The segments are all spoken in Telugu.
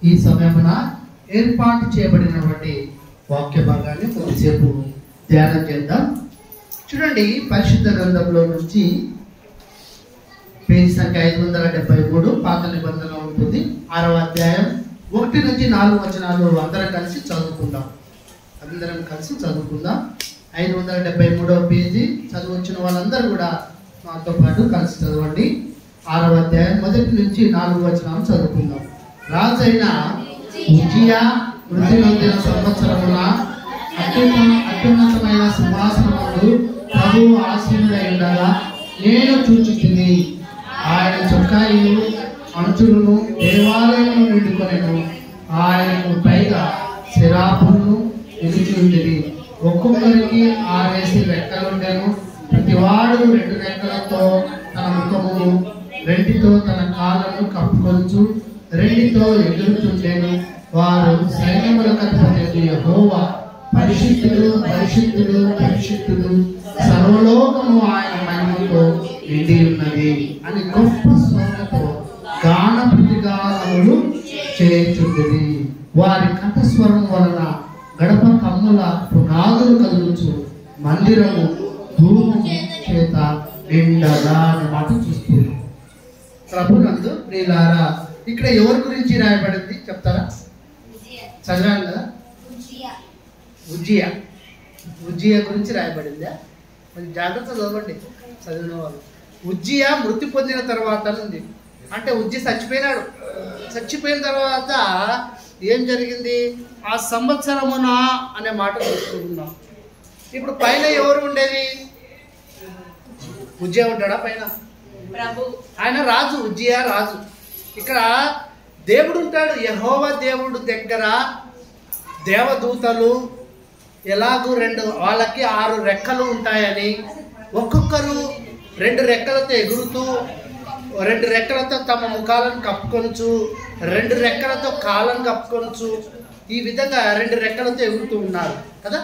ఈ సమయమున ఏర్పాటు చేయబడినటువంటి వాక్య భాగాన్ని కొద్దిసేపు ధ్యానం చేద్దాం. చూడండి, పరిశుద్ధ గ్రంథంలో నుంచి పేజీ సంఖ్య 573 పాత నిబంధనలో ఉంటుంది. 6వ అధ్యాయం 1 నుంచి 4 వచనాలు అందరం కలిసి చదువుకుందాం. 573వ పేజీ చదువువచ్చిన వాళ్ళందరూ కూడా మాతో పాటు కలిసి చదవండి. 6వ అధ్యాయం 1 నుంచి 4 వచనాలు చదువుకుందాం. రాజైన ఉజ్జియా వృద్ధి నొందిన సంవత్సరమున అత్యున్నతమైన సింహాసనములు ప్రభువు ఆసీనుడై ఉండగా నేను చూచుచుంటిని. ఆయన చొక్కాయిలు అంచులను దేవాలయమును నిండుకొనెను. ఆయనకు పైగా శరాపులను ఎదుటి ఉండేది. ఒక్కొక్కరికి 6 రెక్కలుండెను. ప్రతివాడు 2 రెక్కలతో తన ముఖమును, 2తో తన కాళ్ళను కప్పుకొనుచు 2తో ఎగురుతుండెను. వారు సైన్యములకు అధిపతి యెహోవా పరిశుద్ధుడు, పరిశుద్ధుడు, పరిశుద్ధుడు, సర్వలోకము ఆయన మహిమతో నిండి ఉన్నది అని గొప్ప స్వరంతో గాన ప్రతిగానములు చేయుచుండెను. వారి కంఠస్వరం వలన గడప కమ్ముల పునాదులు కదులుచు మందిరము ధూమము చేత నిండగా అనే మాట చూస్తున్నాం. ప్రభునందు ప్రియులారా, ఇక్కడ ఎవరి గురించి రాయబడింది చెప్తారా? చదివాను కదా, ఉజ్జియా గురించి రాయబడిందా? కొంచెం జాగ్రత్త చదవండి చదివిన వాళ్ళు. ఉజ్జియా మృతి పొందిన తర్వాత ఉంది, అంటే ఉజ్జి చచ్చిపోయినాడు. చచ్చిపోయిన తర్వాత ఏం జరిగింది? ఆ సంవత్సరమున అనే మాట చూసుకుంటున్నాం. ఇప్పుడు పైన ఎవరు ఉండేది? ఉజ్జియా ఉంటాడా పైన? ఆయన రాజు, ఉజ్జియా రాజు. ఇక్కడ దేవుడు ఉంటాడు. యెహోవా దేవుడు దగ్గర దేవదూతలు ఎలాగూ వాళ్ళకి 6 రెక్కలు ఉంటాయని, ఒక్కొక్కరు 2 రెక్కలతో ఎగురుతూ, 2 రెక్కలతో తమ ముఖాలను కప్పుకొనుచు, 2 రెక్కలతో కాళ్ళను కప్పుకొనుచు, ఈ విధంగా 2 రెక్కలతో ఎగురుతూ ఉన్నారు కదా.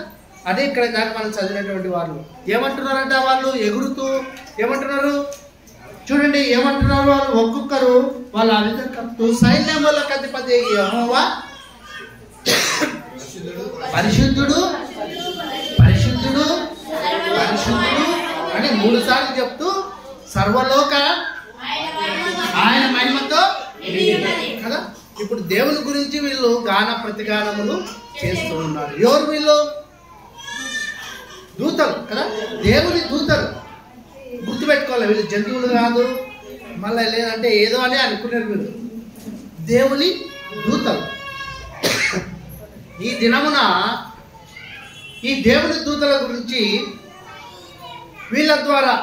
అదే ఇక్కడ దాకా మనం చదివినటువంటి వాళ్ళు ఏమంటున్నారంట? వాళ్ళు ఎగురుతూ ఏమంటున్నారు చూడండి, ఏమంటున్నారు వాళ్ళు? ఒక్కొక్కరు వాళ్ళు ఆ విధంగా కప్పుతూ సైన్యములకు అధిపతి యెహోవా పరిశుద్ధుడు, పరిశుద్ధుడు, పరిశుద్ధుడు అని 3 సార్లు చెప్తూ సర్వలోక ఆయన మహిమతో కదా. ఇప్పుడు దేవుని గురించి వీళ్ళు గాన ప్రతిగానములు చేస్తూ ఉన్నారు. ఎవరు వీళ్ళు? దూతలు కదా, దేవుని దూతలు. గుర్తుపెట్టుకోవాలి, వీళ్ళు జంతువులు కాదు, మళ్ళీ లేదంటే ఏదో అని అనుకున్నారు. వీళ్ళు దేవుని దూతలు. ఈ దినమున ఈ దేవుని దూతల గురించి వీళ్ళ ద్వారా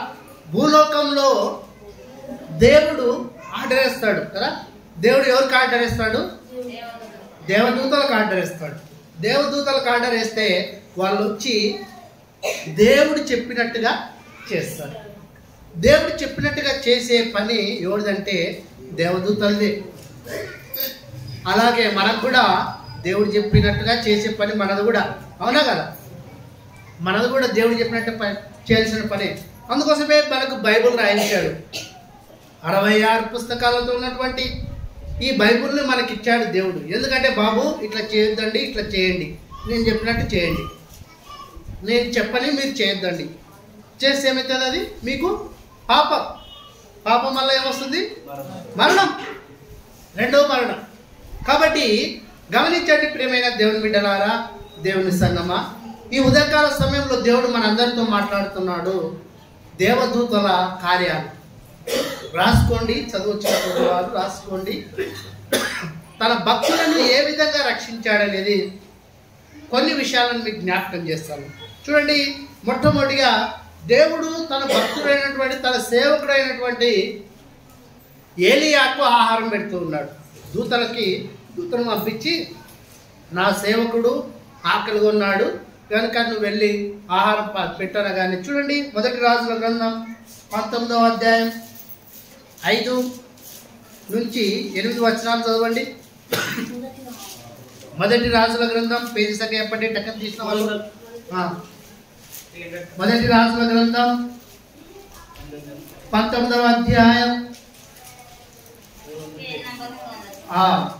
భూలోకంలో దేవుడు ఆర్డర్ వేస్తాడు కదా. దేవుడు ఎవరికి ఆర్డర్ వేస్తాడు? దేవదూతలకు ఆర్డర్ వేస్తాడు. దేవదూతలకు ఆర్డర్ వేస్తే వాళ్ళు వచ్చి దేవుడు చెప్పినట్టుగా చేస్తారు. దేవుడు చెప్పినట్టుగా చేసే పని ఎవరిదంటే దేవదూతలది. అలాగే మనకు కూడా దేవుడు చెప్పినట్టుగా చేసే పని మనది కూడా, అవునా కదా? మనది కూడా దేవుడు చెప్పినట్టు చేయాల్సిన పని. అందుకోసమే మనకు బైబిల్ రాయించాడు. 66 పుస్తకాలతో ఉన్నటువంటి ఈ బైబిల్ని మనకి ఇచ్చాడు దేవుడు. ఎందుకంటే బాబు ఇట్లా చేయొద్దండి, ఇట్లా చేయండి, నేను చెప్పినట్టు చేయండి, నేను చెప్పని మీరు చేయొద్దండి. చేస్తే ఏమవుతుంది? అది మీకు పాపం. పాపం వల్ల ఏమొస్తుంది? మరణం, 2వ మరణం. కాబట్టి గమనించండి ప్రియమైన దేవుని బిడ్డలారా, దేవుని సంగమా, ఈ ఉదయకాల సమయంలో దేవుడు మనందరితో మాట్లాడుతున్నాడు. దేవదూతల కార్యాలు రాసుకోండి, చదువుచ్చినటువంటి వారు రాసుకోండి. తన భక్తులను ఏ విధంగా రక్షించాడనేది కొన్ని విషయాలను మీకు జ్ఞాపకం చేస్తాను. చూడండి, మొట్టమొదటిగా దేవుడు తన భక్తుడైనటువంటి, తన సేవకుడైనటువంటి ఏలియాకు ఆహారం పెడుతూ ఉన్నాడు. దూతను పంపించి, నా సేవకుడు ఆకలిగా ఉన్నాడు కనుక నువ్వు వెళ్ళి ఆహారం పెట్టాను. కానీ చూడండి, 1 రాజుల గ్రంథం 19వ అధ్యాయం 5 నుంచి 8 వచనాలు చదవండి. 1 రాజుల గ్రంథం పేజీ సంఖ్య చెప్పండి, టక్కన తీసిన వాళ్ళు. 1 రాజుల గ్రంథం 19వ అధ్యాయం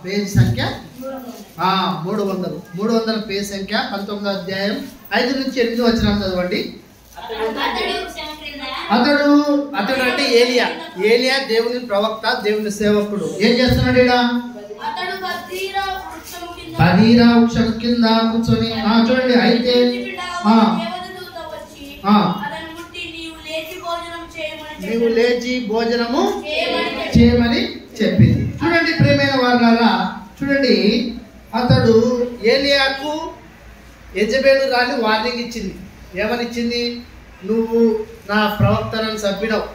పేజీ సంఖ్య 300 పేజీ సంఖ్య 19వ అధ్యాయం 5 నుంచి 8 వచనం చదవండి. అతడు అంటే ఏలియా దేవుని ప్రవక్త, దేవుని సేవకుడు. ఏం చేస్తున్నాడు? బదీరా వృక్షం కింద కూర్చొని చూడండి. అయితే నీవు లేచి భోజనము చేయమని చెప్పింది. చూడండి ప్రియమైన వారులారా, చూడండి, అతడు ఏలియాకు యెజబెలు రాని వార్నింగ్ ఇచ్చింది. ఏమని ఇచ్చింది? నువ్వు నా ప్రవక్తలను చంపినావు.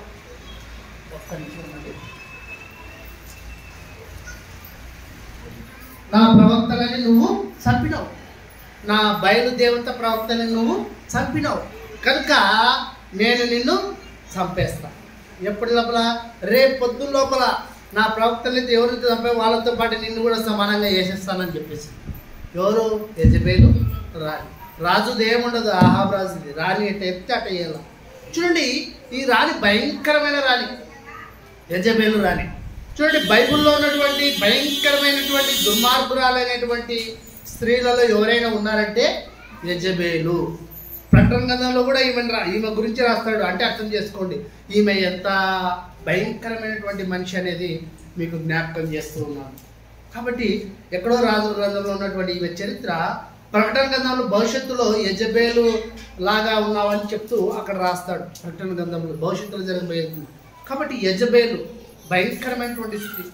నా ప్రవక్తలని నువ్వు చంపినావు, నా బయలుదేవత ప్రవక్తని నువ్వు చంపినావు, కనుక నేను నిన్ను చంపేస్తా. ఎప్పటి లోపల? రేపు పొద్దున్న లోపల నా ప్రవక్తలైతే ఎవరైతే చంపే వాళ్ళతో పాటు నిన్ను కూడా సమానంగా చేసేస్తానని చెప్పేసి. ఎవరు? యెజబెలు రాణి. రాజుది ఏముండదు, ఆహాబ్ రాజుది. రాణి ఎట్ట ఎత్తే అట్ట వేయాల. చూడండి, ఈ రాణి భయంకరమైన రాణి, యెజబెలు రాణి. చూడండి, బైబిల్లో ఉన్నటువంటి భయంకరమైనటువంటి దుర్మార్గురాలైనటువంటి స్త్రీలలో ఎవరైనా ఉన్నారంటే యెజబెలు. ప్రకటన గ్రంథంలో కూడా ఈమె గురించి రాస్తాడు. అంటే అర్థం చేసుకోండి, ఈమె ఎంత భయంకరమైనటువంటి మనిషి అనేది మీకు జ్ఞాపకం చేస్తూ ఉన్నాను. కాబట్టి ఎక్కడో రాజుల గ్రంథంలో ఉన్నటువంటి ఈమె చరిత్ర ప్రకటన గ్రంథంలో భవిష్యత్తులో యెజబెలు లాగా ఉన్నావని చెప్తూ అక్కడ రాస్తాడు. ప్రకటన గ్రంథంలో భవిష్యత్తులో జరగబోయేది. కాబట్టి యెజబెలు భయంకరమైనటువంటి స్త్రీ.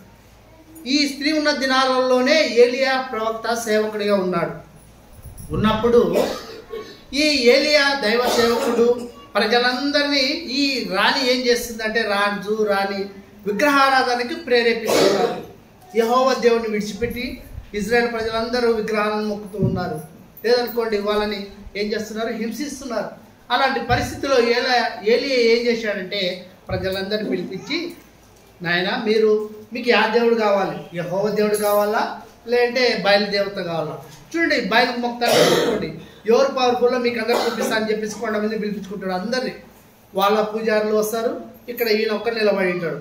ఈ స్త్రీ ఉన్న దినాలలోనే ఏలియా ప్రవక్త సేవకుడిగా ఉన్నాడు. ఉన్నప్పుడు ఈ ఏలియా దైవ సేవకుడు ప్రజలందరినీ ఈ రాణి ఏం చేస్తుందంటే, రాణి విగ్రహారాధనకి ప్రేరేపిస్తున్నారు. యెహోవా దేవుని విడిచిపెట్టి ఇజ్రాయెల్ ప్రజలందరూ విగ్రహాలను మొక్కుతూ ఉన్నారు. లేదనుకోండి, వాళ్ళని ఏం చేస్తున్నారు? హింసిస్తున్నారు. అలాంటి పరిస్థితిలో ఏలియా ఏం చేశాడంటే, ప్రజలందరినీ పిలిపించి, నాయన మీకు యా దేవుడు కావాలి? యెహోవా దేవుడు కావాలా, లేదంటే బయలుదేవత కావాలా? చూడండి, బయలు మొక్తాన్ని చూసుకోండి, ఎవరు పవర్ఫుల్లో మీకు అందరూ చూపిస్తా అని చెప్పేసి 100 మంది పిలిపించుకుంటాడు. అందరినీ వాళ్ళ పూజారులు వస్తారు, ఇక్కడ ఈయన ఒక్కరు నిలబడి ఉంటాడు.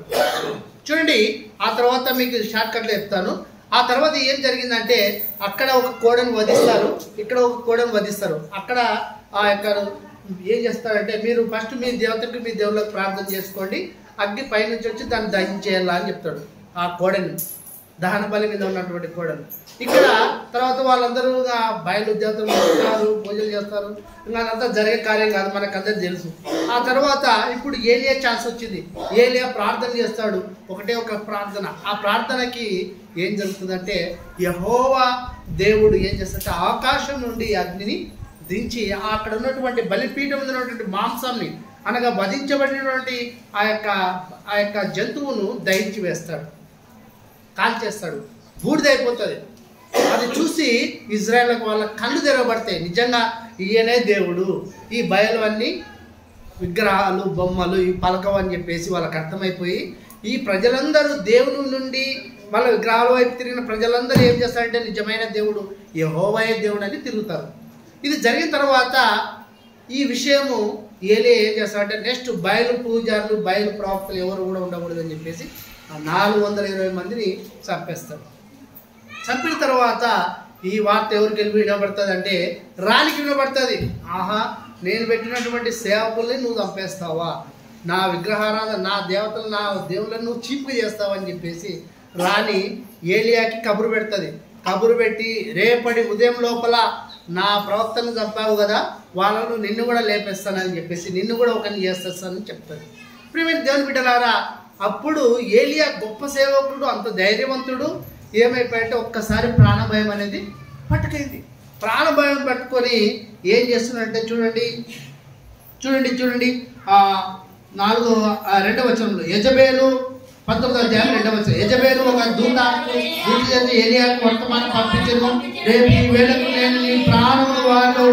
చూడండి, ఆ తర్వాత మీకు షార్ట్ కట్లో చెప్తాను. ఆ తర్వాత ఏం జరిగిందంటే, అక్కడ ఒక కోడను వధిస్తారు, ఇక్కడ ఒక కోడను వధిస్తారు. అక్కడ ఆ యొక్క ఏం చేస్తారంటే, మీరు ఫస్ట్ మీ దేవతకి మీ దేవుళ్ళకి ప్రార్థన చేసుకోండి, అగ్గి పైనుంచి వచ్చి దాన్ని దహించేయాలా అని చెప్తాడు. ఆ కోడని, దహన బలి మీద ఉన్నటువంటి కోడలు. ఇక్కడ తర్వాత వాళ్ళందరూ బయలు దేవతలు చేస్తారు, పూజలు చేస్తారు. ఇంకా అదంతా జరిగే కార్యం కాదు, మనకందరూ తెలుసు. ఆ తర్వాత ఇప్పుడు ఏలియా ఛాన్స్ వచ్చింది. ఏలియా ప్రార్థన చేస్తాడు, ఒకటే ఒక ప్రార్థన. ఆ ప్రార్థనకి ఏం జరుగుతుందంటే, యెహోవా దేవుడు ఏం చేస్తాడంటే ఆకాశం నుండి అగ్నిని దించి అక్కడ ఉన్నటువంటి బలిపీఠం మీద ఉన్నటువంటి మాంసాన్ని, అనగా వధించబడినటువంటి ఆ యొక్క జంతువును దహించి వేస్తాడు, కాల్చేస్తాడు, బూడిదైపోతుంది. అది చూసి ఇజ్రాయేల్ వాళ్ళ కళ్ళు తెరవబడతాయి. నిజంగా ఈయనే దేవుడు, ఈ బయలు అన్నీ విగ్రహాలు, బొమ్మలు, ఈ పలకం అని చెప్పేసి వాళ్ళకి అర్థమైపోయి, ఈ ప్రజలందరూ దేవుని నుండి వాళ్ళ విగ్రహాల వైపు తిరిగిన ప్రజలందరూ ఏం చేస్తారంటే, నిజమైన దేవుడు యెహోవాయే దేవుడు అని తిరుగుతారు. ఇది జరిగిన తర్వాత ఈ విషయము ఏలియా ఏం చేస్తారంటే, నెక్స్ట్ బయలు పూజారులు, బయలు ప్రవక్తలు ఎవరు కూడా ఉండకూడదని చెప్పేసి 420 మందిని చంపేస్తాడు. చంపిన తర్వాత ఈ వార్త ఎవరికి వెళ్ళి వినబడుతుంది అంటే, రాణికి వినబడుతుంది. ఆహా, నేను పెట్టినటువంటి సేవకుల్ని నువ్వు చంపేస్తావా, నా విగ్రహారాధన, నా దేవతలు, నా దేవుళ్ళని నువ్వు చీపుగా చేస్తావా అని చెప్పేసి రాణి ఏలియాకి కబురు పెడుతుంది. కబురు పెట్టి, రేపటి ఉదయం లోపల నా ప్రవక్తను చంపావు కదా, వాళ్ళను నిన్ను కూడా లేపేస్తానని చెప్పేసి, నిన్ను కూడా ఒకరిని చేస్తానని చెప్తాడు. ప్రియమైన దేవుని బిడ్డలారా, అప్పుడు ఏలియా గొప్ప సేవకుడు, అంత ధైర్యవంతుడు, ఏమైపోయాయంటే ఒక్కసారి ప్రాణభయం అనేది పట్టుకైంది. ప్రాణభయం పట్టుకొని ఏం చేస్తున్నాడంటే, చూడండి 2వ వచనంలో, యెజబెలు 19వ అధ్యాయం 2వ వచనం, యెజబెలు ఒక దూత చేసి ఏలియాకు వర్తమానం పంపించను, రేపు ఈ వేళకు నేను నీ ప్రాణముల వారిలో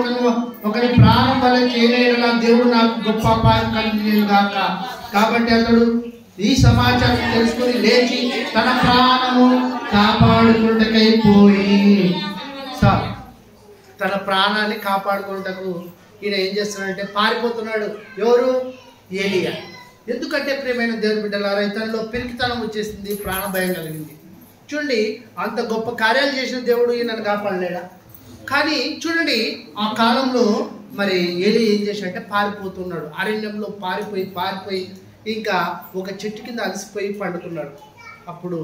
ఒకరి ప్రాణం వల్ల చేయలేని దేవుడు నాకు గొప్ప అపాయం కలిగింది గాక. కాబట్టి అతడు ఈ సమాచారం తెలుసుకుని లేచి తన ప్రాణము కాపాడుకుంటకైపోయి, తన ప్రాణాన్ని కాపాడుకుంటకు ఈయన ఏం చేస్తున్నాడంటే పారిపోతున్నాడు. ఎవరు? ఏలియా. ఎందుకంటే ప్రియమైన దేవుని బిడ్డలారా, ఇతనిలో పిరికితనం వచ్చేసింది, ప్రాణభయం కలిగింది. చూడండి, అంత గొప్ప కార్యాలు చేసిన దేవుడు నన్ను కాపాడలేడా? కానీ చూడండి, ఆ కాలంలో మరి ఏలీ ఏం చేశాడంటే పారిపోతున్నాడు. అరణ్యంలో పారిపోయి ఇంకా ఒక చెట్టు కింద అలసిపోయి పండుతున్నాడు. అప్పుడు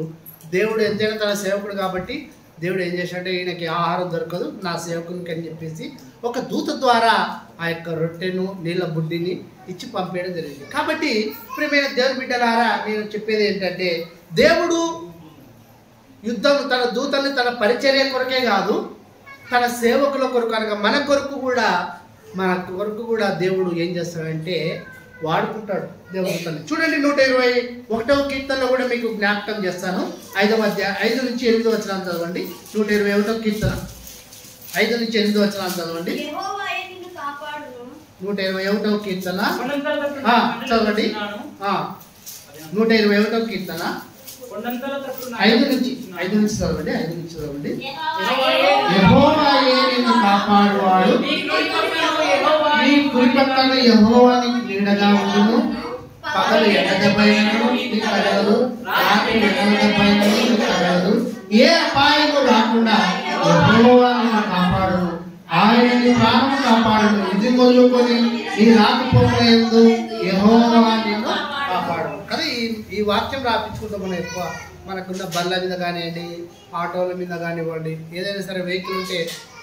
దేవుడు ఎంతైనా తన సేవకుడు కాబట్టి దేవుడు ఏం చేశాడంటే, ఈయనకి ఆహారం దొరకదు, నా సేవకునికి అని చెప్పేసి ఒక దూత ద్వారా ఆ యొక్క రొట్టెను నీళ్ళ బుడ్డిని ఇచ్చి పంపేయడం జరిగింది. కాబట్టి ప్రియమైన దేవుని బిడ్డలారా, నేను చెప్పేది ఏంటంటే, దేవుడు యుద్ధం తన దూతల్ని తన పరిచర్య కొరకే కాదు, తన సేవకుల కొరకు అనగా మన కొరకు కూడా దేవుడు ఏం చేస్తాడంటే వాడుకుంటాడు దేవదూతల్ని. చూడండి, 121వ కీర్తనలో కూడా మీకు జ్ఞాపకం చేస్తాను. 5వ అధ్యాయం 5 నుంచి 8 వచనాలు చదవండి. 121వ కీర్తన 5 నుంచి 8 వచనాలు చదవండి. 121వ కీర్తన చదవండి. 121వ కీర్తన 5 నుంచి చదవండి. 5 నుంచి చదవండి. యెహోవాయే నిన్ను కాపాడువాడు, నీ కుడిపక్కన యెహోవా నీకు నీడగా ఉండును. పగలు ఎండదెబ్బైనను నీకు తగలదు, రాత్రి ఎండదెబ్బైనను నీకు తగలదు. ఏ అపాయము రాకుండా యెహోవా నిన్ను కాపాడును. ఆయన నీ ప్రాణము కాపాడును. ఇది మొదలుకొని నీ రాకపోకలందు యెహోవా నిన్ను కాపాడును. కానీ ఈ వాక్యం రాపించుకుంటాం మనం ఎక్కువ. మనకున్న బళ్ళ మీద కానివ్వండి, ఆటోల మీద కానివ్వండి, ఏదైనా సరే వెహికల్ ఉంటే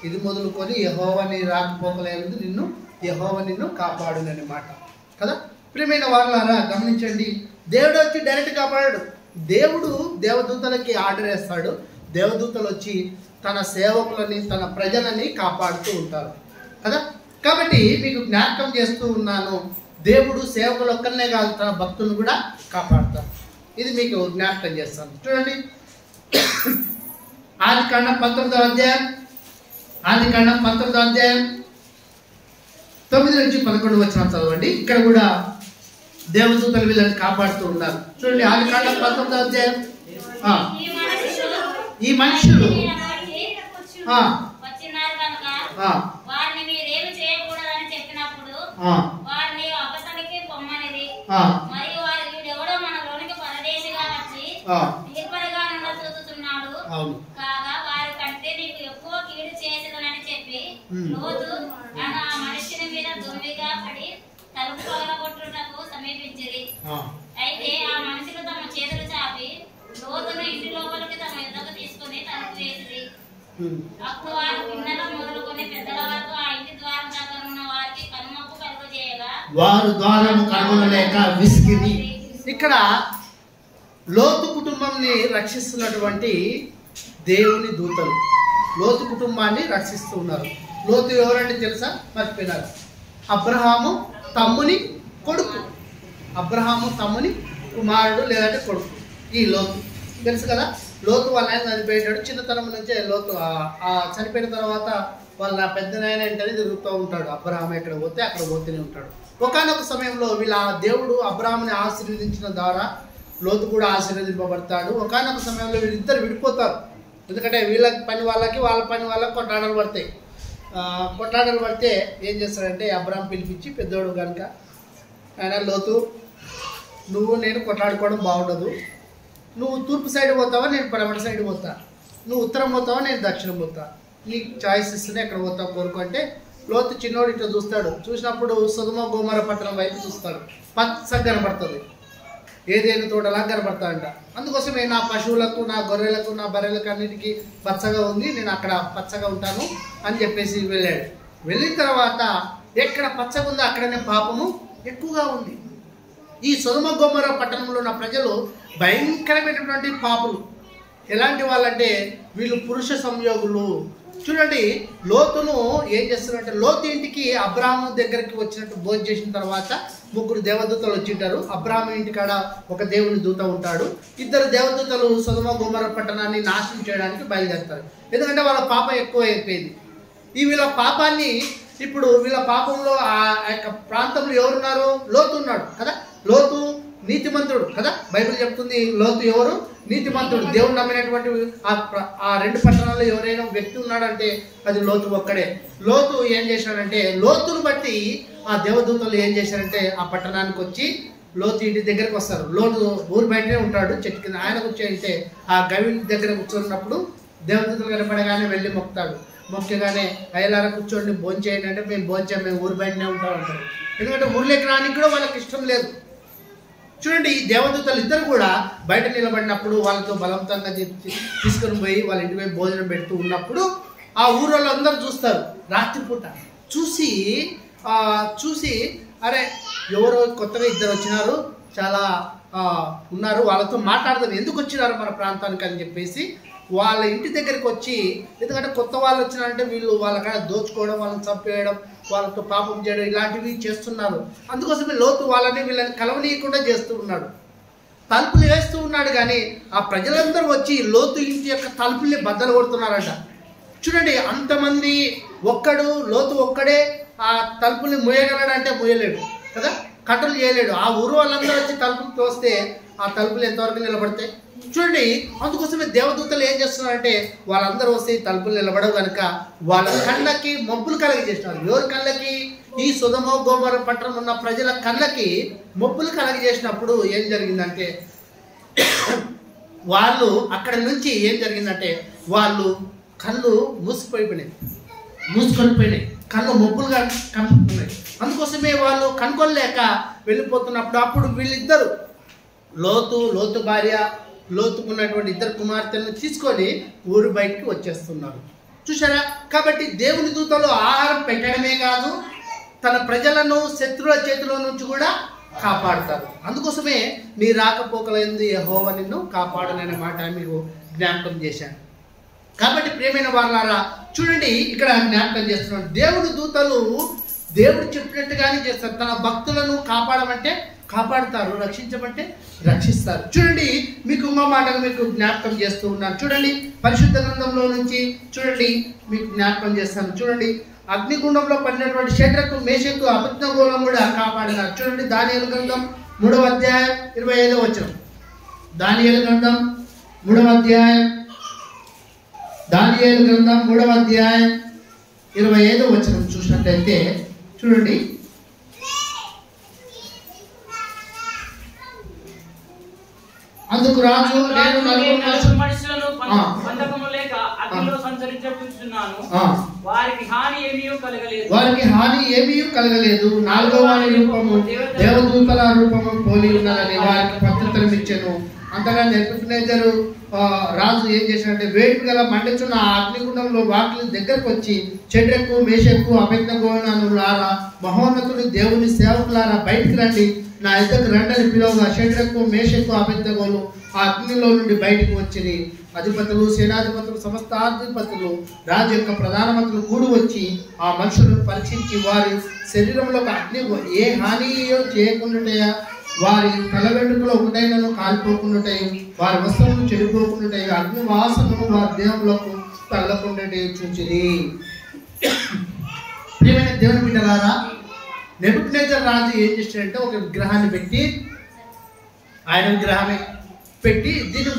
ఇది మొదలుకొని యెహోవా నీ రాకపోకలందు యెహోవా నిన్ను కాపాడునన్నమాట కదా. ప్రియమైన వారులారా, గమనించండి, దేవుడు వచ్చి డైరెక్ట్ కాపాడాడు. దేవుడు దేవదూతలకి ఆర్డర్ వేస్తాడు. దేవదూతలు వచ్చి తన సేవకులని తన ప్రజలని కాపాడుతూ ఉంటారు కదా. కాబట్టి మీకు జ్ఞాపకం చేస్తూ ఉన్నాను, దేవుడు సేవకులు ఒక్కరినే కాదు, తన భక్తులను కూడా కాపాడుతారు. ఇది మీకు జ్ఞాపకం చేస్తాను. చూడండి, ఆదికాండం 19వ అధ్యాయం 9 నుంచి 11 వచనం చదవండి. ఇక్కడ కూడా దేవదూతలు వీళ్ళని కాపాడుతూ ఉన్నారు. చూడండి, ఆదికాండం 19వ అధ్యాయం. ఈ మనుషులు అయితే ఆ మనుషులు తమ చేతులు చాపి లోతును ఇంటి లోపలికి తమ యుద్ధకు తీసుకుని తలుపు వేసిరి. అప్పుడు వారు పిన్నల మొదలుకొని పెద్దల వరకు ఆ ఇంటి ద్వారం దగ్గర ఉన్న వారికి కనుమప్పు కలుగు చేయగా వారు ద్వారము కనుగొనలేక విసిగిరి. ఇక్కడ లోతు కుటుంబాన్ని రక్షిస్తున్నటువంటి దేవుని దూతలు లోతు కుటుంబాన్ని రక్షిస్తూ ఉన్నారు. లోతు ఎవరంటే తెలుసా? మర్చిపోయినారు. అబ్రహాము తమ్ముని కొడుకు, అబ్రహాము తమ్ముని కుమారుడు లేదంటే కొడుకు ఈ లోతు. తెలుసు కదా, లోతు వాళ్ళ ఆయన చనిపోయాడు. చిన్నతనం నుంచే లోతు చనిపోయిన తర్వాత వాళ్ళ పెద్ద నాయన ఏంటనే తిరుగుతూ ఉంటాడు. అబ్రహాము ఎక్కడ పోతే అక్కడ పోతూనే ఉంటాడు. ఒకానొక సమయంలో వీళ్ళ దేవుడు అబ్రహాముని ఆశీర్వదించిన ద్వారా లోతు కూడా ఆశీర్వదింపబడతాడు. ఒకానొక సమయంలో వీళ్ళిద్దరు విడిపోతారు. ఎందుకంటే వీళ్ళ పని వాళ్ళకి వాళ్ళ పని వాళ్ళకి కొట్లాటలు పడతాయి. కొట్లాటలు పడితే ఏం చేస్తాడంటే అబ్రహాం పిలిపించి, పెద్దోడు కనుక, ఆయన లోతు, నువ్వు నేను కొట్లాడుకోవడం బాగుండదు. నువ్వు తూర్పు సైడ్ పోతావా, నేను పడమటి సైడ్ పోతా. నువ్వు ఉత్తరం పోతావా, నేను దక్షిణం పోతా. నీకు చాయిస్ ఇస్తేనే ఎక్కడ పోతావు కోరుకు అంటే, లోతు చిన్నోడు ఇట్లా చూస్తాడు. చూసినప్పుడు సొదొమ గోమొర్రా పట్టణం వైపు చూస్తాడు. పచ్చగా కనబడుతుంది, ఏదైనా తోటలా కనబడతాడంట. అందుకోసమే నా పశువులకు, నా గొర్రెలకు, నా బర్రెలకు అన్నిటికీ పచ్చగా ఉంది, నేను అక్కడ పచ్చగా ఉంటాను అని చెప్పేసి వెళ్ళాడు. వెళ్ళిన తర్వాత ఎక్కడ పచ్చగా ఉందో అక్కడనే పాపము ఎక్కువగా ఉంది. ఈ సొదొమ గొమొర్రా పట్టణంలో ఉన్న ప్రజలు భయంకరమైనటువంటి పాపులు. ఎలాంటి వాళ్ళంటే వీళ్ళు పురుష సంయోగులు. చూడండి, లోతును ఏం చేస్తున్నారంటే, లోతు ఇంటికి అబ్రాహాము దగ్గరికి వచ్చినట్టు భోజనం చేసిన తర్వాత 3 దేవదూతలు వచ్చింటారు. అబ్రాహాము ఇంటికాడ ఒక దేవుని దూత ఉంటాడు. 2 దేవదూతలు సొదొమ గొమొర్రా పట్టణాన్ని నాశనం చేయడానికి బయలుదేరుతారు. ఎందుకంటే వాళ్ళ పాపం ఎక్కువ అయిపోయింది. వీళ్ళ పాపాన్ని ఇప్పుడు వీళ్ళ పాపంలో ఆ యొక్క ప్రాంతంలో ఎవరున్నారు? లోతు ఉన్నాడు కదా. లోతు నీతిమంతుడు కదా. బైబిల్ చెప్తుంది లోతు ఎవరు? నీతిమంతుడు. దేవుడు నమ్మినటువంటి ఆ 2 పట్టణాల్లో ఎవరైనా వ్యక్తి ఉన్నాడంటే అది లోతు ఒక్కడే. లోతు ఏం చేశాడంటే, లోతును బట్టి ఆ దేవదూతలు ఏం చేశారంటే ఆ పట్టణానికి వచ్చి లోతు ఇంటి దగ్గరకు వస్తారు. లోతు ఊరు బయటనే ఉంటాడు చెట్టు కింద. ఆయన కూర్చొని ఆ గవి దగ్గర కూర్చున్నప్పుడు దేవదూతలు కనపడగానే వెళ్ళి మొక్కుతాడు. మొక్కగానే అయ్యలారా కూర్చోండి భోంచేయండి అంటే మేము భోంచాం, మేము ఊరు బయటనే ఉంటాం అంటారు. ఎందుకంటే ఊర్లోకి రానికి కూడా వాళ్ళకి ఇష్టం లేదు. చూడండి, ఈ దేవదూతలు ఇద్దరు కూడా బయట నిలబడినప్పుడు వాళ్ళతో బలవంతంగా తీసుకొని పోయి వాళ్ళ ఇంటి వైపు భోజనం పెడుతూ ఉన్నప్పుడు ఆ ఊరు వాళ్ళందరూ చూస్తారు. రాత్రిపూట చూసి అరే ఎవరో కొత్తగా ఇద్దరు వచ్చినారు, చాలా ఉన్నారు, వాళ్ళతో మాట్లాడదాం, ఎందుకు వచ్చినారు మన ప్రాంతానికి అని చెప్పేసి వాళ్ళ ఇంటి దగ్గరికి వచ్చి, ఎందుకంటే కొత్త వాళ్ళు వచ్చినారంటే వీళ్ళు వాళ్ళకాడ దోచుకోవడం, వాళ్ళని చంపేయడం, వాళ్ళతో పాపం చేయడం ఇలాంటివి చేస్తున్నారు. అందుకోసమే లోతు వీళ్ళని కలవనీయకుండా చేస్తూ ఉన్నాడు. తలుపులు వేస్తూ ఉన్నాడు. కానీ ఆ ప్రజలందరూ వచ్చి లోతు ఇంటి యొక్క తలుపుల్ని బద్దలు కొడుతున్నారట. చూడండి, అంతమంది లోతు ఒక్కడే ఆ తలుపుల్ని మూయగలడంటే మూయలేడు కదా, కట్టలు చేయలేడు. ఆ ఊరు వాళ్ళందరూ వచ్చి తలుపులు తోస్తే ఆ తలుపులు ఎంతవరకు నిలబడతాయి చూడండి. అందుకోసమే దేవదూతలు ఏం చేస్తున్నారంటే వాళ్ళందరూ వస్తే తలుపులు నిలబడవు కనుక వాళ్ళ కళ్ళకి మబ్బులు కలగజేసినారు. ఎవరి కళ్ళకి? ఈ సొదొమ గొమొర్రా పట్టణం ఉన్న ప్రజల కళ్ళకి మబ్బులు కలగజేసినప్పుడు ఏం జరిగిందంటే వాళ్ళు అక్కడ నుంచి ఏం జరిగిందంటే వాళ్ళు కళ్ళు మూసుకొని పోయినాయి, కళ్ళు మబ్బులుగా కనుక్కున్నాయి. అందుకోసమే వాళ్ళు కనుక్కోలేక వెళ్ళిపోతున్నప్పుడు అప్పుడు వీళ్ళిద్దరు లోతు భార్య, లోతుకున్నటువంటి ఇద్దరు కుమార్తెలను తీసుకొని ఊరు బయటికి వచ్చేస్తున్నారు. చూసారా? కాబట్టి దేవుని దూతలు ఆహారం పెట్టడమే కాదు, తన ప్రజలను శత్రువుల చేతిలో నుంచి కూడా కాపాడుతారు. అందుకోసమే నీ రాకపోకలైంది యెహోవా నిన్ను కాపాడననే మాట మీకు జ్ఞాపకం చేశాను. కాబట్టి ప్రియమైన వారలారా, చూడండి ఇక్కడ జ్ఞాపకం చేస్తున్నాడు. దేవుని దూతలు దేవుడు చెప్పినట్టుగానే చేస్తారు. తన భక్తులను కాపాడమంటే కాపాడుతారు, రక్షించమంటే రక్షిస్తారు. చూడండి, మీకు ఇంకో మాటగా మీకు జ్ఞాపకం చేస్తూ ఉన్నాను. చూడండి, పరిశుద్ధ గ్రంథంలో నుంచి చూడండి మీకు జ్ఞాపకం చేస్తాను. చూడండి, అగ్నిగుండంలో పడినటువంటి షడ్రకు, మేషకు, అబేద్నెగోలను కూడా కాపాడినారు. చూడండి, దానియేలు గ్రంథం 3వ అధ్యాయం 25వ వచనం. దానియేలు గ్రంథం 3వ అధ్యాయం 25వ వచనం చూసినట్లయితే చూడండి, అందుకు రాజు నేను మనుషులను బంధకము లేక అగ్నిలో సంచరించుచున్నాను, వారికి హాని ఏమీ కలగలేదు. 4వ వాని రూపము దేవదూతల రూపము పోలి ఉన్నదని వారికి ప్రత్యుత్తరం ఇచ్చెను. అంతగా నెబుకద్నెజరు రాజు ఏం చేశాడంటే వేడిమి గల మండుచున్న ఆ అగ్నిగుండంలో వాకిలి దగ్గరకు వచ్చి షడ్రకు, మేషకు, అబేద్నెగోనులారా, మహోన్నతుని దేవుని సేవకులారా, బయటికి రండి, నా ఇద్దరికి రండని పిలువగా షడ్రకు, మేషకు, అబేద్నెగోలు ఆ అగ్నిలో నుండి బయటకు వచ్చింది. అధిపతులు, సేనాధిపతులు, సమస్త అధిపతులు, రాజు యొక్క ప్రధానమంత్రులు కూడి వచ్చి ఆ మనుషులను పరీక్షించి వారి శరీరంలో అగ్ని ఏ హానియో చేయకుండా, వారి తల వెంట్రుకలో ఒకటైనను కాలిపోకుండా, వారి వస్త్రములు చెడిపోకుండా, అగ్ని వాసనము వారి దేహంలోకి తగలకుండా చూచింది. ప్రియమైన దేవుని బిడ్డలారా, నెబుకద్నెజర్ రాజు ఏం చేశాడంటే ఒక విగ్రహాన్ని పెట్టి, ఆయన విగ్రహాన్ని పెట్టి దీన్ని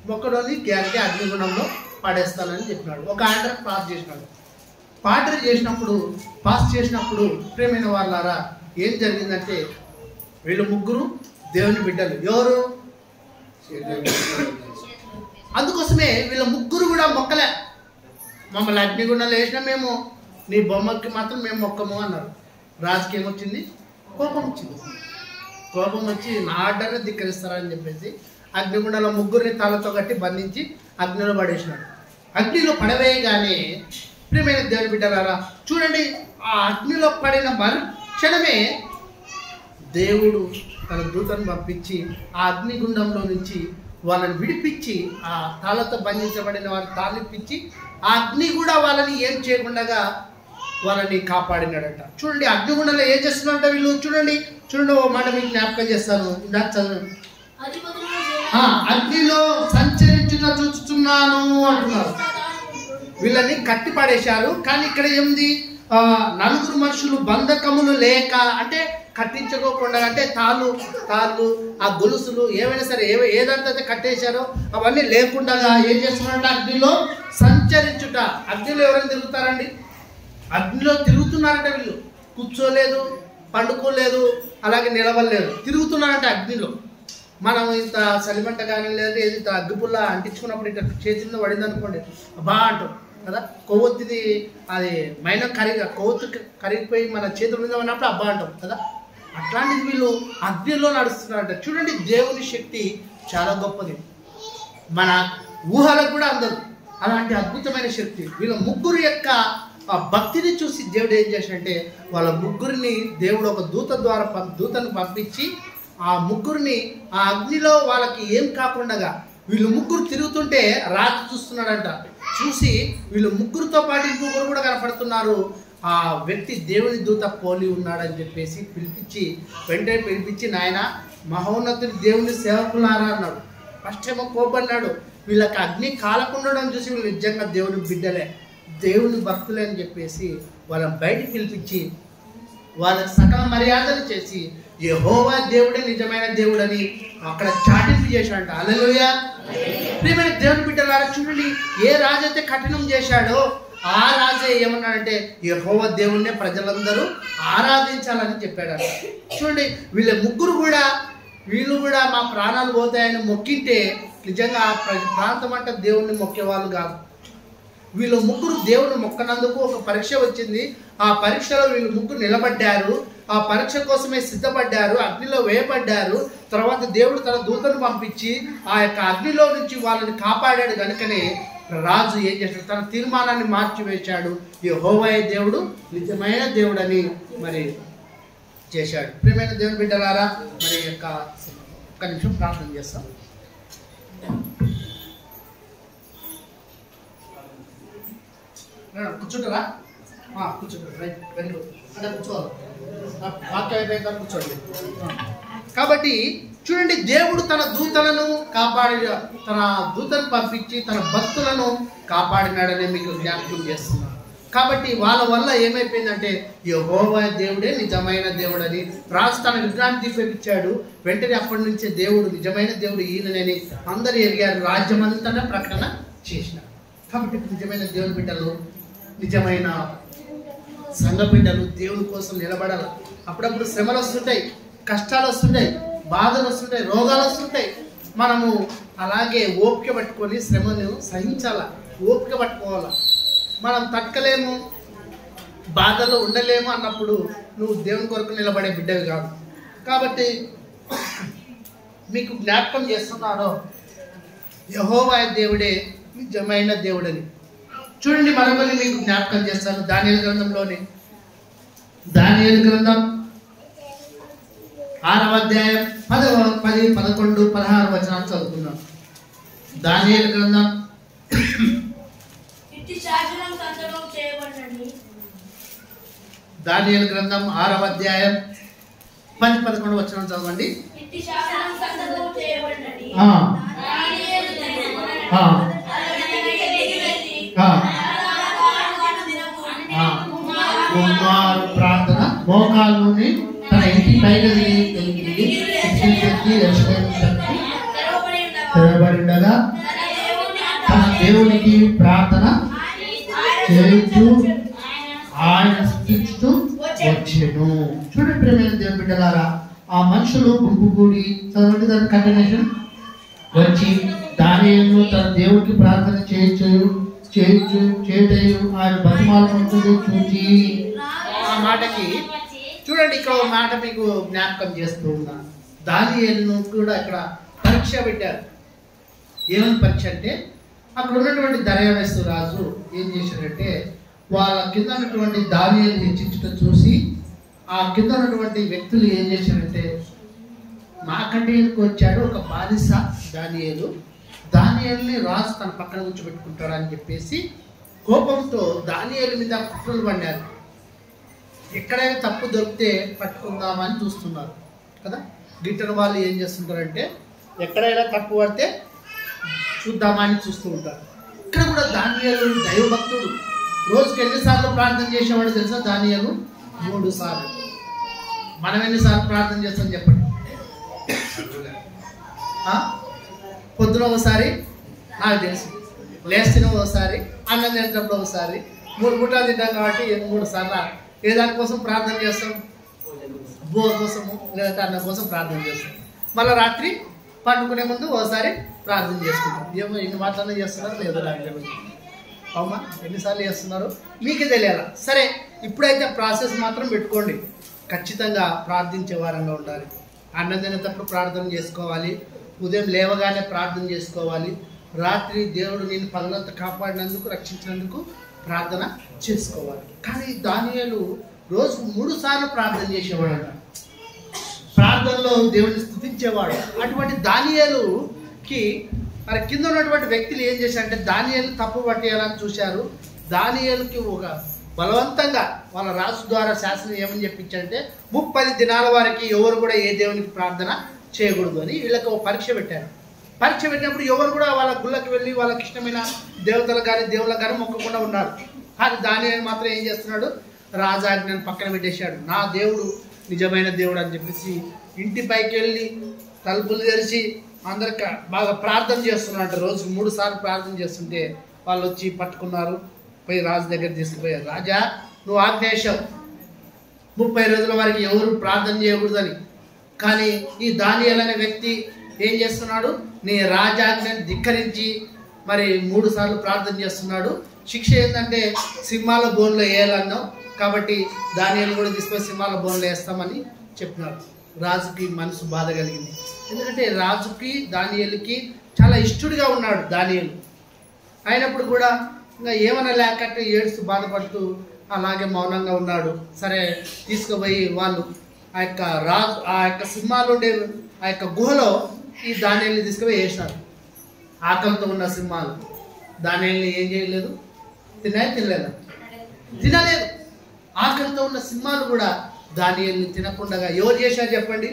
మొక్కడోని గ్యారంటీ అగ్నిగుండంలో పడేస్తానని చెప్పినాడు. ఒక ఆర్డర్ పాస్ చేసినప్పుడు ప్రియమైన వాళ్ళారా ఏం జరిగిందంటే వీళ్ళు ముగ్గురు దేవుని బిడ్డలు. ఎవరు? అందుకోసమే వీళ్ళ ముగ్గురు కూడా మొక్కలే. మమ్మల్ని అగ్నిగుండంలో వేసినా మేము నీ బొమ్మకి మాత్రం మేము మొక్కము అన్నారు. రాజుకి ఏమొచ్చింది? కోపం వచ్చి నా ఆర్డర్ని ధిక్కరిస్తారని చెప్పేసి అగ్నిగుండంలో ముగ్గురిని తలతో కట్టి బంధించి అగ్నిలో పడేసినాడు. అగ్నిలో పడవేయగానే ప్రియమైన దేవుని బిడ్డలారా చూడండి, ఆ అగ్నిలో పడిన మరుక్షణమే దేవుడు తన దూతను పంపించి ఆ అగ్నిగుండంలో నుంచి వాళ్ళని విడిపించి, ఆ తాళతో బంధించబడిన వారిని తాళిపించి ఆ అగ్ని కూడా వాళ్ళని ఏం చేయకుండా వాళ్ళని కాపాడినాడట. చూడండి, అగ్నిగుండంలో ఏం చేస్తున్నారంట వీళ్ళు. చూడండి ఓ మాట మీకు జ్ఞాపకం చేస్తాను, ఇందాక చదువు. అగ్నిలో సంచరించుట చూస్తున్నాను అంటున్నారు. వీళ్ళని కట్టి పడేశారు. కానీ ఇక్కడ ఏముంది? 4 మనుషులు బంధకములు లేక, అంటే కట్టించుకోకుండా, అంటే తాళ్ళు ఆ గొలుసులు ఏమైనా సరే ఏదంతా కట్టేశారో అవన్నీ లేకుండా ఏం చేస్తున్నారంటే అగ్నిలో సంచరించుట. అగ్నిలో ఎవరైనా తిరుగుతారండి? అగ్నిలో తిరుగుతున్నారంటే వీళ్ళు కూర్చోలేదు, పండుకోలేదు, అలాగే నిలవలేరు, తిరుగుతున్నారంటే అగ్నిలో. మనం ఇంత చలిమంట కానీ లేదా ఇంత అగ్గిపుల్ల అంటించుకున్నప్పుడు ఇట్లా చేతుల్లో పడింది అనుకోండి, బా అంటాం కదా. కొవ్వొత్తిది అది మైనం కొవ్వొత్తు కరిగిపోయి మన చేతుల మీద ఉన్నప్పుడు అబ్బా అంటాం కదా. అట్లాంటిది వీళ్ళు అగ్నిలో నడుస్తున్నారంట. చూడండి, దేవుని శక్తి చాలా గొప్పది, మన ఊహలకు కూడా అందదు. అలాంటి అద్భుతమైన శక్తి. వీళ్ళ ముగ్గురు యొక్క ఆ భక్తిని చూసి దేవుడు ఏం చేశాడంటే వాళ్ళ ముగ్గురిని దేవుడు ఒక దూతను పంపించి ఆ ముగ్గురిని ఆ అగ్నిలో వాళ్ళకి ఏం కాకుండా వీళ్ళు ముగ్గురు తిరుగుతుంటే రాజు చూస్తున్నాడంట. చూసి వీళ్ళు ముగ్గురుతో పాటు ఇంకొకరు కూడా కనపడుతున్నారు. ఆ వ్యక్తి దేవుని దూత పోలి ఉన్నాడని చెప్పేసి వెంటనే పిలిపించి నాయన మహోన్నతుని దేవుని సేవకులారా అన్నాడు. ఫస్ట్ ఏమో కోపన్నాడు. వీళ్ళకి అగ్ని కాలకుండడం చూసి వీళ్ళు నిజంగా దేవుని బిడ్డలే, దేవుని భక్తులే అని చెప్పేసి వాళ్ళని బయటికి పిలిపించి వాళ్ళకి సకల మర్యాదలు చేసి యెహోవా దేవుడే నిజమైన దేవుడని అక్కడ చాటింపు చేశాడంట. హల్లెలూయా. ప్రియమైన దేవుని బిడ్డలారా, చూడండి, ఏ రాజు అయితే కఠినం చేశాడో ఆ రాజే ఏమన్నాడంటే యెహోవా దేవుణ్ణే ప్రజలందరూ ఆరాధించాలని చెప్పాడు. చూడండి, వీళ్ళు కూడా మా ప్రాణాలు పోతాయని మొక్కింటే నిజంగా ఆ ప్రాంతం అంటే దేవుణ్ణి మొక్కేవాళ్ళు కాదు. వీళ్ళు ముగ్గురు దేవుని మొక్కనందుకు ఒక పరీక్ష వచ్చింది. ఆ పరీక్షలో వీళ్ళు ముగ్గురు నిలబడ్డారు. ఆ పరీక్ష కోసమే సిద్ధపడ్డారు, అగ్నిలో వేయబడ్డారు. తర్వాత దేవుడు తన దూతను పంపించి ఆ యొక్క అగ్నిలో నుంచి వాళ్ళని కాపాడాడు. కనుకనే రాజు ఏం చేశాడు, తన తీర్మానాన్ని మార్చివేశాడు. యెహోవా దేవుడు నిజమైన దేవుడని మరి చేశాడు. ప్రియమైన దేవుని బిడ్డలారా, మరి ఒక్క నిమిషం ప్రార్థన చేస్తాం. కూర్చుంటారా? కూర్చుంటారు. Right, very good. అంటే కూర్చోవాలి, వాక్యం అయిపోయిన కూర్చోండి. కాబట్టి చూడండి, దేవుడు తన దూతను పంపించి తన భక్తులను కాపాడినాడని మీకు జ్ఞాపకం చేస్తున్నాడు. కాబట్టి వాళ్ళ వల్ల ఏమైపోయిందంటే యెహోవా దేవుడే నిజమైన దేవుడని రాజు తన విగ్రహాన్ని తీపిచ్చాడు. వెంటనే అప్పటి నుంచే దేవుడు నిజమైన దేవుడు ఈయనని అందరూ ఎరిగారు. రాజ్యం అంతా ప్రకటన చేసినాడు. కాబట్టి నిజమైన దేవుని బిడ్డలు, నిజమైన సంఘ బిడ్డలు దేవుని కోసం నిలబడాలి. అప్పుడప్పుడు శ్రమలు వస్తుంటాయి, కష్టాలు వస్తుంటాయి, బాధలు వస్తుంటాయి, రోగాలు వస్తుంటాయి. మనము అలాగే ఓపిక పట్టుకొని శ్రమను సహించాల, ఓపిక పట్టుకోవాలా. మనం తట్టుకలేము, బాధలో ఉండలేము అన్నప్పుడు నువ్వు దేవుని కొరకు నిలబడే బిడ్డవి కాదు. కాబట్టి మీకు జ్ఞాపకం చేస్తున్నారో యెహోవా దేవుడే నిజమైన దేవుడని. చూడండి, మరొకరి మీకు జ్ఞాపకం చేస్తాను. దానియేలు గ్రంథంలోని దానియేలు గ్రంథం 6వ అధ్యాయం 10, 11, 16 వచనాలు చదువుకున్నాం. దానియేలు గ్రంథం దానియేలు గ్రంథం 6వ అధ్యాయం 10, 11 వచనాలు చదవండి. కుమారు ప్రార్థన మోకాళ్ళని తన ఇంటి పైన తెరబడిండగా తన దేవునికి ప్రార్థన చేస్తూ ఆయన స్థితిస్తూ వచ్చేను. చూడండి ప్రియమైన దేవుని బిడ్డలారా, ఆ మనుషులు గుంపు కూడి చదవండి దాని కంటిన్యూషన్ వచ్చి దానియేలును తన దేవుడికి ప్రార్థన చేయటం ఆయన బతిమాలకుంటుంది చూచి. ఆ మాటకి చూడండి, ఇక్కడ ఒక మాట మీకు జ్ఞాపకం చేస్తూ ఉన్నా. దానియేలును కూడా ఇక్కడ పరీక్ష పెట్టారు. ఏమని పరీక్ష అంటే, అక్కడ ఉన్నటువంటి దర్యావేస్తు రాజు ఏం చేశాడంటే వాళ్ళ కింద ఉన్నటువంటి దానియేలుని హెచ్చించడం చూసి ఆ కింద ఉన్నటువంటి వ్యక్తులు ఏం చేశారంటే, మాకంటే ఎందుకు వచ్చాడు ఒక బానిస దానియేలుని రాజు తన పక్కన కూర్చోబెట్టుకుంటాడని చెప్పేసి కోపంతో దానియేలు మీద కుట్రలు పడ్డారు. ఎక్కడైనా తప్పు దొరికితే పట్టుకుందామని చూస్తున్నారు కదా. గిట్టని వాళ్ళు ఏం చేస్తుంటారంటే ఎక్కడైనా తప్పు పడితే చూద్దామని చూస్తూ ఉంటారు. ఇక్కడ కూడా దానియేలు దైవభక్తుడు. రోజుకి ఎన్నిసార్లు ప్రార్థన చేసేవాడు తెలుసా? దానియేలు 3 సార్లు. మనం ఎన్నిసార్లు ప్రార్థన చేస్తాం చెప్పండి? పొద్దున ఒకసారి, నాకు తెలుసు, లేచిన ఒకసారి, అన్నం తినేటప్పుడు ఒకసారి, 3 పూటలు తింటాం కాబట్టి 3 సార్లు ఏ దానికోసం ప్రార్థన చేస్తాం? బువ్వ కోసము లేదంటే అన్నం కోసం ప్రార్థన చేస్తాం. మళ్ళీ రాత్రి పండుకునే ముందు ఓసారి ప్రార్థన చేసుకుంటాం. ఏమో ఎన్ని మాటలన్నా చేస్తున్నారు లేదో నాకు తెలియదు. అవునా, ఎన్నిసార్లు చేస్తున్నారు మీకే తెలియాలి. సరే, ఇప్పుడైతే ప్రాసెస్ మాత్రం పెట్టుకోండి. ఖచ్చితంగా ప్రార్థించే వారంగా ఉండాలి. అన్నం తినేటప్పుడు ప్రార్థన చేసుకోవాలి, ఉదయం లేవగానే ప్రార్థన చేసుకోవాలి, రాత్రి దేవుడు నేను పగలంతా కాపాడినందుకు రక్షించినందుకు ప్రార్థన చేసుకోవాలి. కానీ దానియేలు రోజు 3 సార్లు ప్రార్థన చేసేవాడు. ప్రార్థనలో దేవుడిని స్తుతించేవాడు. అటువంటి దానియేలుకి మరి కింద ఉన్నటువంటి వ్యక్తులు ఏం చేశారంటే దానియేలు తప్పు పట్టేయాలని చూశారు. దానియేలుకి ఒక బలవంతంగా వాళ్ళ రాజు ద్వారా శాసనం ఏమని చెప్పించారంటే 30 దినాల వారికి ఎవరు కూడా ఏ దేవునికి ప్రార్థన చేయకూడదు అని వీళ్ళకి ఒక పరీక్ష పెట్టారు. పరీక్ష పెట్టినప్పుడు ఎవరు కూడా వాళ్ళ గుళ్ళకి వెళ్ళి వాళ్ళకి ఇష్టమైన దేవతలు కానీ దేవుళ్ళకి కానీ మొక్కకుండా ఉన్నారు. కానీ దానియేలు మాత్రం ఏం చేస్తున్నాడు, రాజాజ్ఞను పక్కన పెట్టేశాడు. నా దేవుడు నిజమైన దేవుడు అని చెప్పేసి ఇంటి పైకి వెళ్ళి తలుపులు తెరిచి అందరికి బాగా ప్రార్థన చేస్తున్నాడు. రోజు 3 సార్లు ప్రార్థన చేస్తుంటే వాళ్ళు వచ్చి పట్టుకున్నారు, పోయి రాజు దగ్గర తీసుకుపోయారు. రాజా, నువ్వు ఆజ్ఞేశావు 30 రోజుల వరకు ఎవరు ప్రార్థన చేయకూడదని. కానీ ఈ దానియేలు అనే వ్యక్తి ఏం చేస్తున్నాడు, నీ రాజాజ్ఞని ధిక్కరించి మరి 3 సార్లు ప్రార్థన చేస్తున్నాడు. శిక్ష ఏంటంటే సింహాల బోన్లో వేయాలన్నాం, కాబట్టి దానియేలు కూడా తీసుకొని సింహాల బోన్లో వేస్తామని చెప్పినాడు. రాజుకి మనసు బాధ కలిగింది. ఎందుకంటే రాజుకి దానియేలుకి చాలా ఇష్టడుగా ఉన్నాడు దానియేలు. అయినప్పుడు కూడా ఇంకా ఏమైనా లేకట్టు ఏడుస్తూ బాధపడుతూ అలాగే మౌనంగా ఉన్నాడు. సరే, తీసుకుపోయి వాళ్ళు ఆ యొక్క సింహాలు ఉండే ఆ యొక్క గుహలో ఈ దానియేలుని తీసుకుపోయి వేసినారు. ఆకలితో ఉన్న సింహాలు దానియేలుని ఏం చేయలేదు, తినలేదు. ఆకలితో ఉన్న సింహాలు కూడా దానియేలుని తినకుండా ఎవరు చేశారు చెప్పండి?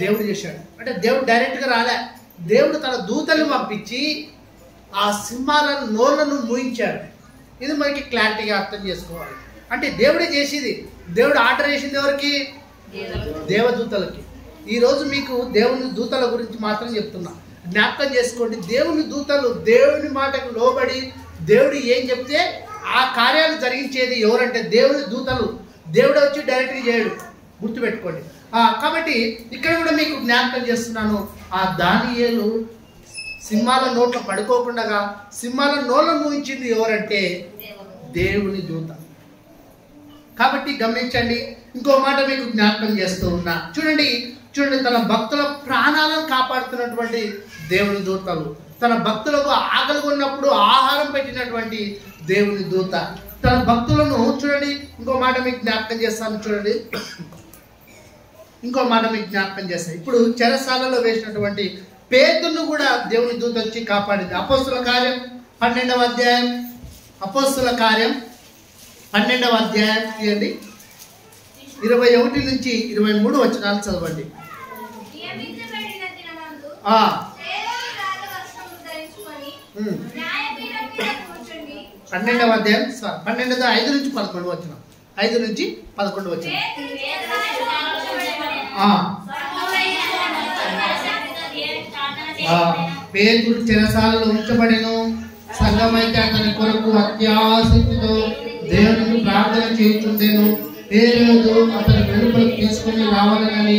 దేవుడు చేశాడు. అంటే దేవుడు డైరెక్ట్గా రాలే, దేవుడు తన దూతలు పంపించి ఆ సింహాలను నోళ్లను మూయించాడు. ఇది మనకి క్లారిటీగా అర్థం చేసుకోవాలి. అంటే దేవుడే చేసేది. దేవుడు ఆర్డర్ చేసింది ఎవరికి? దేవదూతలకి. ఈరోజు మీకు దేవుని దూతల గురించి మాత్రం చెప్తున్నా, జ్ఞాపకం చేసుకోండి. దేవుని దూతలు దేవుని మాటకు లోబడి దేవుడు ఏం చెప్తే ఆ కార్యాలు జరిగించేది ఎవరంటే దేవుని దూతలు. దేవుడు వచ్చి డైరెక్ట్గా చేయడు, గుర్తుపెట్టుకోండి. కాబట్టి ఇక్కడ కూడా మీకు జ్ఞాపకం చేస్తున్నాను, ఆ దానియేలు సింహాల నోట్లో పడుకోకుండా సింహాల నోళ్ళను మూయించింది ఎవరంటే దేవుని దూత. కాబట్టి గమనించండి. ఇంకో మాట మీకు జ్ఞాపకం చేస్తూ ఉన్నా, చూడండి తన భక్తుల ప్రాణాలను కాపాడుతున్నటువంటి దేవుని దూతలు, తన భక్తులకు ఆకలి ఉన్నప్పుడు ఆహారం పెట్టినటువంటి దేవుని దూత, తన భక్తులను చూడండి. ఇంకో మాట మీకు జ్ఞాపకం చేస్తాను, చూడండి. ఇప్పుడు చెరసాలలో వేసినటువంటి పేతురును కూడా దేవుని దూత వచ్చి కాపాడింది. అపోస్తుల కార్యం 12వ అధ్యాయం, అపోస్తుల కార్యం 12వ అధ్యాయం తీయండి, 21 నుంచి 23 వచనాలు చదవండి. 12వ అధ్యాయం 5 నుంచి 11 వచనం, 5 నుంచి 11 వచనం. పేతురు చెరసాలలో ఉంచబడెను. సంఘమైతే అతని కొరకు అత్యాసక్తితో దేవునికి ప్రార్థన చేయుచుండెను. ఏ రోజు అతని వెలుపలకు తీసుకుని రావాలని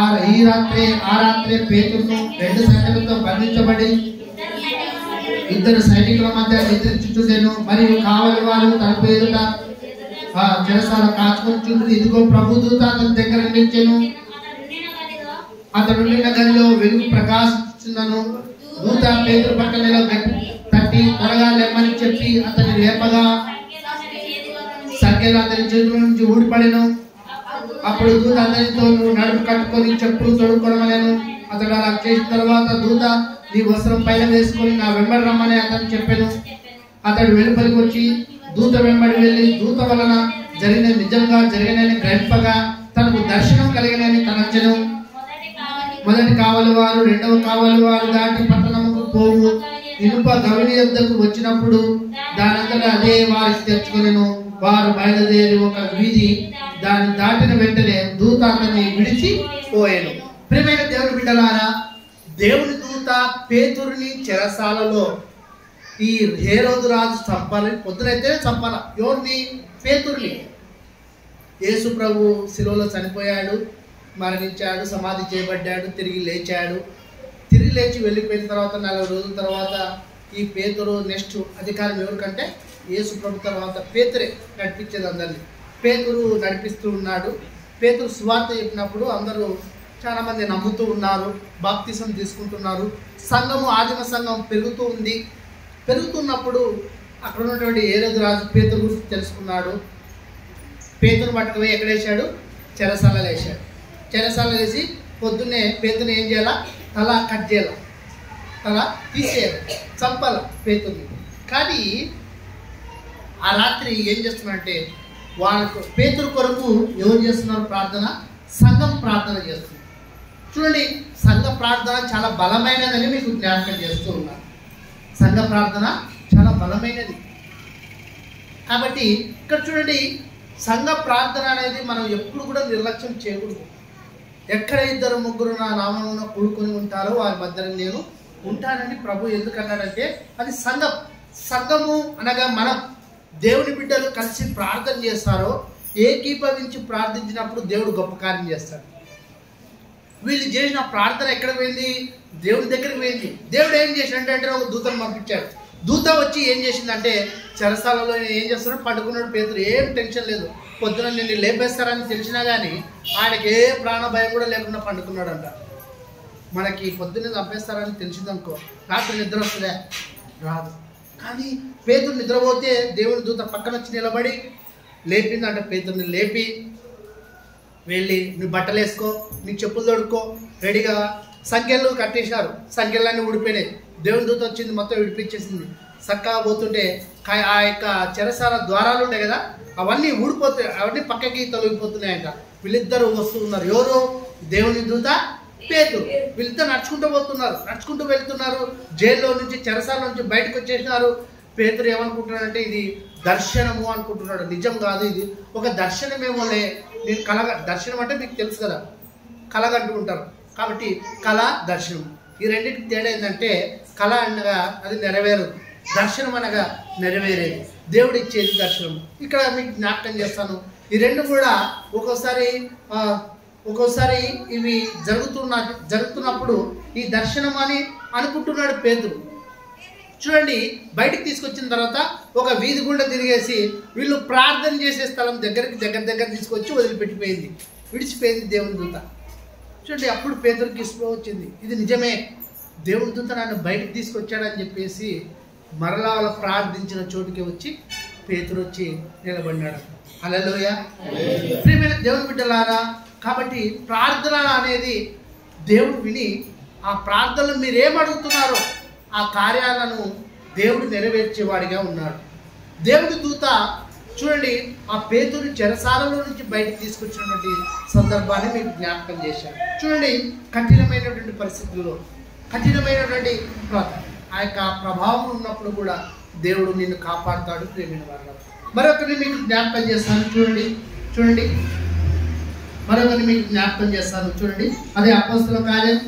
ఆ రాత్రే పేతురును 2 సంఖ్యలతో బంధించబడి 2 సైనికుల మధ్య నిద్రించుచుండెను. మరియు కావలి వారు తలుపు ఎదుట చెరసాల కాచుకొని చుండ్రి. ఇదిగో ప్రభు దూత అతని దగ్గర నిలిచెను. అతడుండిన గదిలో వెలుగు ప్రకాశించును. దూత పేతురు పక్కనలో తట్టి త్వరగా లేమని చెప్పి అతని లేపగా సంఖ్యలు అతని చేతుల నుంచి ఊడిపడెను. అప్పుడు దూత అతనితో నడుము కట్టుకొని చెప్పులు తొడుక్కొనమనెను. అతడు అలా చేసిన తర్వాత దూత, నీ వస్త్రం పైన వేసుకొని నా వెంబడి రమ్మని అతను చెప్పెను. అతడు వెలుపలికి వచ్చి దూత వెంబడి వెళ్ళి దూత వలన నిజంగా జరిగినని గ్రహింపగా తనకు దర్శనం కలిగినని తలంచెను. మొదటి కావలి వారు 2వ కావలి వారు దాటి పట్టణముకు పోవు ఇనుప గవిని యొద్దకు వచ్చినప్పుడు దానంతటా అదే వారికి తెచ్చుకొనెను. వారు బయలుదేరి ఒక వీధి దాన్ని దాటిన వెంటనే దూత అతన్ని విడిచి పోయాను. ప్రియమైన దేవుని బిడ్డలారా, దేవుని దూత పేతురుని చెరసాలలో ఈ హేరోదు రాజు చంపాలని పొద్దునైతే చంపాల. ఎవరిని? పేతురుని. యేసు ప్రభు శిలువలో చనిపోయాడు, మరణించాడు, సమాధి చేయబడ్డాడు, తిరిగి లేచాడు. తిరిగి లేచి వెళ్ళిపోయిన తర్వాత 40 రోజుల తర్వాత ఈ పేతురు నెక్స్ట్ అధికారం ఎవరికంటే యేసు ప్రభు తర్వాత పేతురే నడిపించేది అందరినీ. పేతురు నడిపిస్తూ ఉన్నాడు. పేతురు సువార్త చెప్పినప్పుడు అందరూ చాలామంది నమ్ముతూ ఉన్నారు, బాప్తిసం తీసుకుంటున్నారు. సంఘము, ఆదిమ సంఘం పెరుగుతూ ఉంది. పెరుగుతున్నప్పుడు అక్కడ ఉన్నటువంటి హేరోదు రాజు పేతురు గురించి తెలుసుకున్నాడు. పేతురు పట్టుకుపోయి ఎక్కడ వేసాడు? చెరసాలలో వేసాడు. చెరసాలలో వేసి పొద్దున్నే పేతుని ఏం చేయాలా? తల కట్ చేయాలి, తల తీసేయాలి, చంపాల పేతుని. కానీ ఆ రాత్రి ఏం చేస్తున్నారంటే వాళ్ళకు పేతురు కొరకు ఎవరు చేస్తున్నారు ప్రార్థన? సంఘం ప్రార్థన చేస్తుంది. చూడండి, సంఘ ప్రార్థన చాలా బలమైనదని మీకు జ్ఞాపకం చేస్తూ ఉన్నాను. సంఘ ప్రార్థన చాలా బలమైనది. కాబట్టి ఇక్కడ చూడండి, సంఘ ప్రార్థన అనేది మనం ఎప్పుడు కూడా నిర్లక్ష్యం చేయకూడదు. ఎక్కడ 2-3 నా నామమున కూడుకొని ఉంటారో వారి మధ్యన నేను ఉంటానని ప్రభు ఎందుకన్నాడంటే అది సంఘం. సంఘము అనగా మనం దేవుని బిడ్డలు కలిసి ప్రార్థన చేస్తారో, ఏకీభవించి ప్రార్థించినప్పుడు దేవుడు గొప్ప కార్యం చేస్తాడు. వీళ్ళు చేసిన ప్రార్థన ఎక్కడ పోయింది? దేవుడి దగ్గరికి పోయింది. దేవుడు ఏం చేసినట్టు ఒక దూతను పంపించాడు. దూత వచ్చి ఏం చేసిందంటే చెరసాలలో ఏం చేస్తున్నాడు? పడుకున్నాడు పేతురు. ఏం టెన్షన్ లేదు. పొద్దున నిన్ను లేపేస్తారని తెలిసినా కానీ ఆయనకి ఏ ప్రాణ భయం కూడా లేకుండా పండుకున్నాడంట. మనకి పొద్దున్నే చంపేస్తారని తెలిసిందనుకో, రాత్రి నిద్ర వస్తుందా? రాదు. కానీ పేతురు నిద్రపోతే దేవుని దూత పక్కన వచ్చి నిలబడి లేపిందంట. పేతుర్ని లేపి వెళ్ళి నీ బట్టలు వేసుకో, నీ చెప్పులు తొడుక్కో, రెడీగా. సంఖ్యలు కట్టేశారు, సంఖ్యలన్నీ ఊడిపోయినాయి. దేవుని దూత వచ్చింది, మొత్తం విడిపించేసింది. చక్కగా పోతుంటే ఆ యొక్క చెరసాల ద్వారాలు ఉంటాయి కదా, అవన్నీ ఊడిపోతాయి, అవన్నీ పక్కకి తొలగిపోతున్నాయంట. వీళ్ళిద్దరూ వస్తూ ఉన్నారు. ఎవరు? దేవుని దూత, పేతురు. వీళ్ళిద్దరు నడుచుకుంటూ పోతున్నారు, నడుచుకుంటూ వెళ్తున్నారు. జైల్లో నుంచి, చెరసాల నుంచి బయటకు వచ్చేసినారు. పేతురు ఏమనుకుంటున్నాడంటే ఇది దర్శనము అనుకుంటున్నాడు. నిజం కాదు, ఇది ఒక దర్శనమేమోలే. నేను దర్శనం అంటే మీకు తెలుసు కదా, కలగంటూ ఉంటారు. కాబట్టి కళ, దర్శనం ఈ రెండింటికి తేడా ఏంటంటే కళ అనగా అది నెరవేరదు, దర్శనం అనగా నెరవేరేది, దేవుడు ఇచ్చేది దర్శనం. ఇక్కడ మీకు జ్ఞాపకం చేస్తాను, ఈ రెండు కూడా ఒక్కోసారి ఇవి జరుగుతున్నప్పుడు ఈ దర్శనం అని అనుకుంటున్నాడు పేతురు. చూడండి, బయటికి తీసుకొచ్చిన తర్వాత ఒక వీధి గుండా తిరిగేసి వీళ్ళు ప్రార్థన చేసే స్థలం దగ్గర తీసుకొచ్చి విడిచిపోయింది దేవుని దూత. చూడండి, అప్పుడు పేతురుకి స్పృహ వచ్చింది, ఇది నిజమే, దేవుని దూత నన్ను బయటికి తీసుకొచ్చాడని చెప్పేసి మరలా వాళ్ళ ప్రార్థించిన చోటుకి వచ్చి పేతురు వచ్చి నిలబడినాడు. హల్లెలూయా. ప్రియమైన దేవుని బిడ్డలారా, కాబట్టి ప్రార్థన అనేది దేవుడు విని ఆ ప్రార్థనలు మీరేం అడుగుతున్నారో ఆ కార్యాలను దేవుడు నెరవేర్చేవాడిగా ఉన్నాడు. దేవుడి దూత చూడండి, ఆ పేతురు చెరసాలలో నుంచి బయటకు తీసుకొచ్చినటువంటి సందర్భాన్ని మీకు జ్ఞాపకం చేశాడు. చూడండి, కఠినమైనటువంటి పరిస్థితుల్లో కఠినమైనటువంటి ఆ యొక్క ప్రభావం ఉన్నప్పుడు కూడా దేవుడు నిన్ను కాపాడుతాడు. ప్రేమైన వారు, మరొకరిని మీకు జ్ఞాపకం చేస్తాను. చూడండి మరొకరిని మీకు జ్ఞాపకం చేస్తాను. చూడండి, అదే అపోస్తలుల కార్యం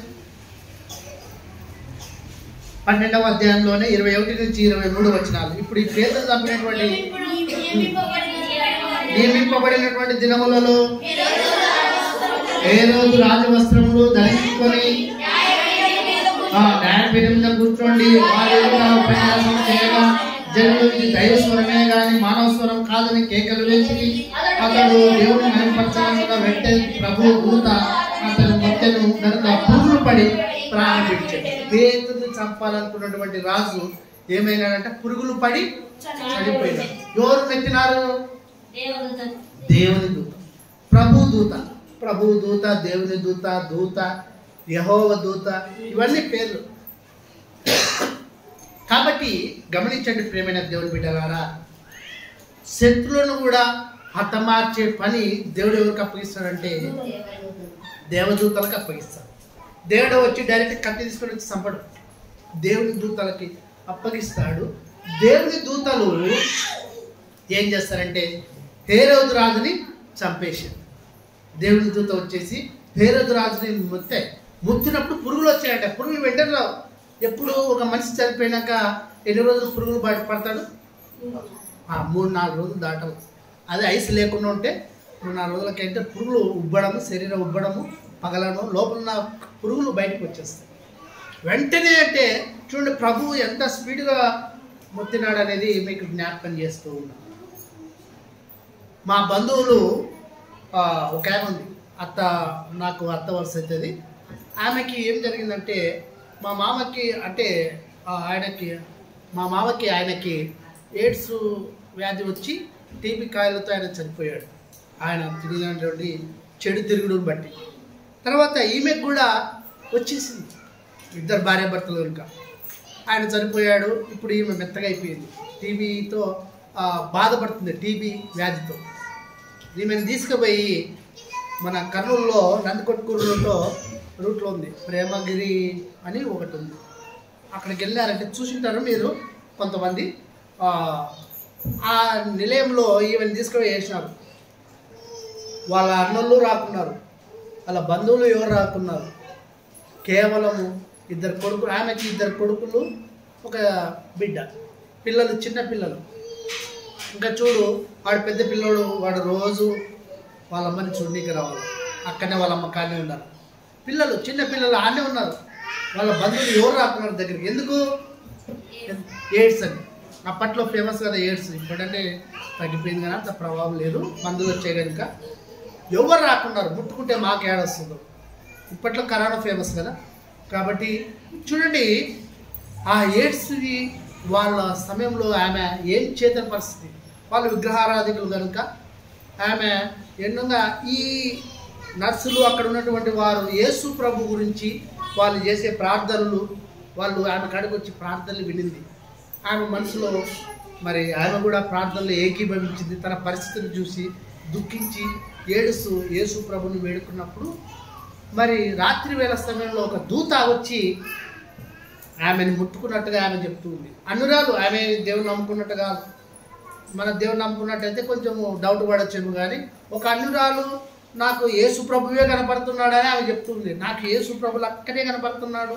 12వ అధ్యాయంలోనే 21 నుంచి 23 వచనాలు. ఇప్పుడు ఈ పేతురు చంపినటువంటి నియమింపబడినటువంటి దినములలో హేరోదు రాజవస్త్రములు ధరించుకొని న్యాయపీఠం మీద కూర్చోండి, వారి ఉపన్యాసం చేయగా జనులు ఇది దైవ స్వరమే గాని మానవ స్వరం కాదని కేకలు వేసి అతడు దేవుని మహిమపరచగా వెంటనే ప్రభు దూత అతను మధ్యను గనుక పురుగులు పడి ప్రాణం విడిచాడు. పేతురుని చంపాలనుకున్నటువంటి రాజు ఏమైనాడంటే పురుగులు పడి చనిపోయినాడు. ఎవరు నెత్తినారు? దేవుని దూత, ప్రభు దూత, దేవుని దూత, యెహోవా దూత, ఇవన్నీ పేర్లు. కాబట్టి గమనించండి ప్రియమైన దేవుని బిడ్డలారా, శత్రువులను కూడా హతమార్చే పని దేవుడు ఎవరికి అప్పగిస్తాడంటే దేవదూతలకు అప్పగిస్తాడు. దేవుడు వచ్చి డైరెక్ట్ కత్తి తీసుకొని వచ్చి చంపడు, దేవుని దూతలకి అప్పగిస్తాడు. దేవుని దూతలు ఏం చేస్తారంటే హేరోదు రాజుని చంపేశారు. దేవుని దూత వచ్చేసి హేరోదు రాజుని ముత్తినప్పుడు పురుగులు వచ్చాయంట. పురుగులు వెంటనే రావు. ఎప్పుడు ఒక మనిషి చనిపోయినాక ఎన్ని రోజులు పురుగులు బయటపడతాడు? 3-4 రోజులు దాటవు. అది ఐస్ లేకుండా ఉంటే 3-4 రోజులకైతే పురుగులు ఉబ్బడము, శరీరం ఉబ్బడము, పగలడం, లోపల ఉన్న పురుగులు బయటకు వచ్చేస్తాయి. వెంటనే అంటే చూడండి ప్రభువు ఎంత స్పీడ్గా మొత్తినాడు అనేది మీకు జ్ఞాపకం చేస్తూ ఉన్నాను. మా బంధువులు ఒక ఆమె ఉంది, నాకు అత్త వరుస అవుతుంది. ఆమెకి ఏం జరిగిందంటే మా మామకి ఆయనకి ఎయిడ్స్ వ్యాధి వచ్చి టీబీ కాయలతో ఆయన చనిపోయాడు. ఆయన తిరిగినటువంటి చెడు తిరుగుడుని బట్టి. తర్వాత ఈమెకు కూడా వచ్చేసింది, 2 భార్యాభర్తలు కనుక. ఆయన చనిపోయాడు. ఇప్పుడు ఈమె మెత్తగా అయిపోయింది, టీబీతో బాధపడుతుంది, టీబీ వ్యాధితో. ఈమెను తీసుకుపోయి మన కర్నూలులో నందికొట్కూరులో రూట్లో ఉంది, ప్రేమగిరి అని ఒకటి ఉంది. అక్కడికి వెళ్ళారంటే చూసింటారు మీరు కొంతమంది. ఆ నిలయంలో ఈమెను తీసుకుపోయి వేసినారు. వాళ్ళ అన్నలు రాకున్నారు, వాళ్ళ బంధువులు ఎవరు రాకున్నారు. కేవలము 2 కొడుకులు, ఆమెకి 2 కొడుకులు, ఒక బిడ్డ, పిల్లలు, చిన్న పిల్లలు. ఇంకా చూడు వాడు పెద్ద పిల్లోడు, వాడు రోజు వాళ్ళ అమ్మని చూడనీకి రావాలి, అక్కడనే వాళ్ళ అమ్మ కానే ఉన్నారు. పిల్లలు, చిన్న పిల్లలు ఆనే ఉన్నారు. వాళ్ళ బంధువులు ఎవరు రాకున్నారు దగ్గరికి. ఎందుకు? ఎయిడ్స్ అని. అప్పట్లో ఫేమస్ కదా ఎయిడ్స్. ఇప్పుడంటే తగ్గిపోయింది కానీ అంత ప్రభావం లేదు, మందులు వచ్చాయి కనుక ఎవరు రాకున్నారు. ముట్టుకుంటే మాకు ఏడొస్తుందో. ఇప్పట్లో కరోనా ఫేమస్ కదా. కాబట్టి చూడండి ఆ ఎయిడ్స్కి వాళ్ళ సమయంలో ఆమె ఏం చేతన పరిస్థితి. వాళ్ళు విగ్రహారాధికులు కనుక ఆమె ఎన్నుగా ఈ నర్సులు అక్కడ ఉన్నటువంటి వారు యేసు ప్రభు గురించి వాళ్ళు చేసే ప్రార్థనలు, వాళ్ళు ఆమె కాడికి వచ్చి ప్రార్థనలు వినింది. ఆమె మనసులో మరి ఆమె కూడా ప్రార్థనలు ఏకీభవించింది. తన పరిస్థితిని చూసి దుఃఖించి ఏడుస్తూ యేసు ప్రభుని వేడుకున్నప్పుడు మరి రాత్రి వేళ సమయంలో ఒక దూత వచ్చి ఆమెను ముట్టుకున్నట్టుగా ఆమె చెప్తూ ఉంది. అన్నురాలు, ఆమె దేవుని నమ్ముకున్నట్టు కాదు. మన దేవుని నమ్ముకున్నట్టయితే కొంచెం డౌట్ పడొచ్చేమో, కానీ ఒక అన్నురాలు నాకు యేసు ప్రభువే కనపడుతున్నాడని ఆమె చెప్తుంది. నాకు యేసు ప్రభు లక్కనే కనపడుతున్నాడు,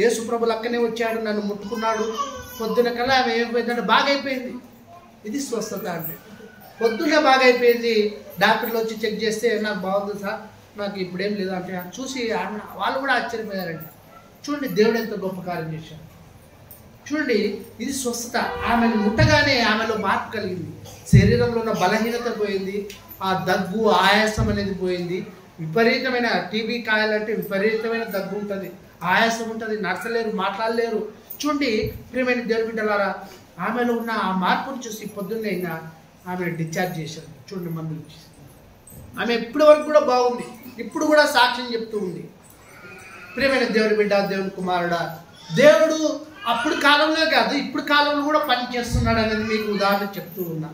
యేసు ప్రభు లక్కనే వచ్చాడు, నన్ను ముట్టుకున్నాడు. పొద్దున కల్లా ఆమె ఏమైపోయిందంటే బాగా అయిపోయింది. ఇది స్వస్థత అంటే. పొద్దున్నే బాగా అయిపోయింది. డాక్టర్లు వచ్చి చెక్ చేస్తే నాకు బాగుంది సార్, నాకు ఇప్పుడేం లేదు అంటే చూసి ఆమె వాళ్ళు కూడా ఆశ్చర్యపోయారండి. చూడండి దేవుడు ఎంత గొప్ప కార్యం చేశాడు. చూడండి ఇది స్వస్థత. ఆమెను ముట్టగానే ఆమెలో మార్పు కలిగింది. శరీరంలో ఉన్న బలహీనత పోయింది, ఆ దగ్గు, ఆయాసం అనేది పోయింది. విపరీతమైన టీబీ కాయాలంటే విపరీతమైన దగ్గు ఉంటుంది, ఆయాసం ఉంటుంది, నడచలేరు, మాట్లాడలేరు. చూడండి ప్రియమైన దేవుని బిడ్డలారా, ఆమెలో ఉన్న ఆ మార్పును చూసి పొద్దున్నే ఆమె డిశ్చార్జ్ చేశారు. చూడండి మందులు ఇచ్చి. ఆమె ఇప్పటి వరకు కూడా బాగుంది, ఇప్పుడు కూడా సాక్ష్యం చెప్తూ ఉంది. ప్రియమైన దేవుని బిడ్డ, దేవుని కుమారుడా, దేవుడు అప్పుడు కాలంలో కాదు ఇప్పుడు కాలంలో కూడా పని చేస్తున్నాడు అనేది మీకు ఉదాహరణ చెప్తూ ఉన్నా.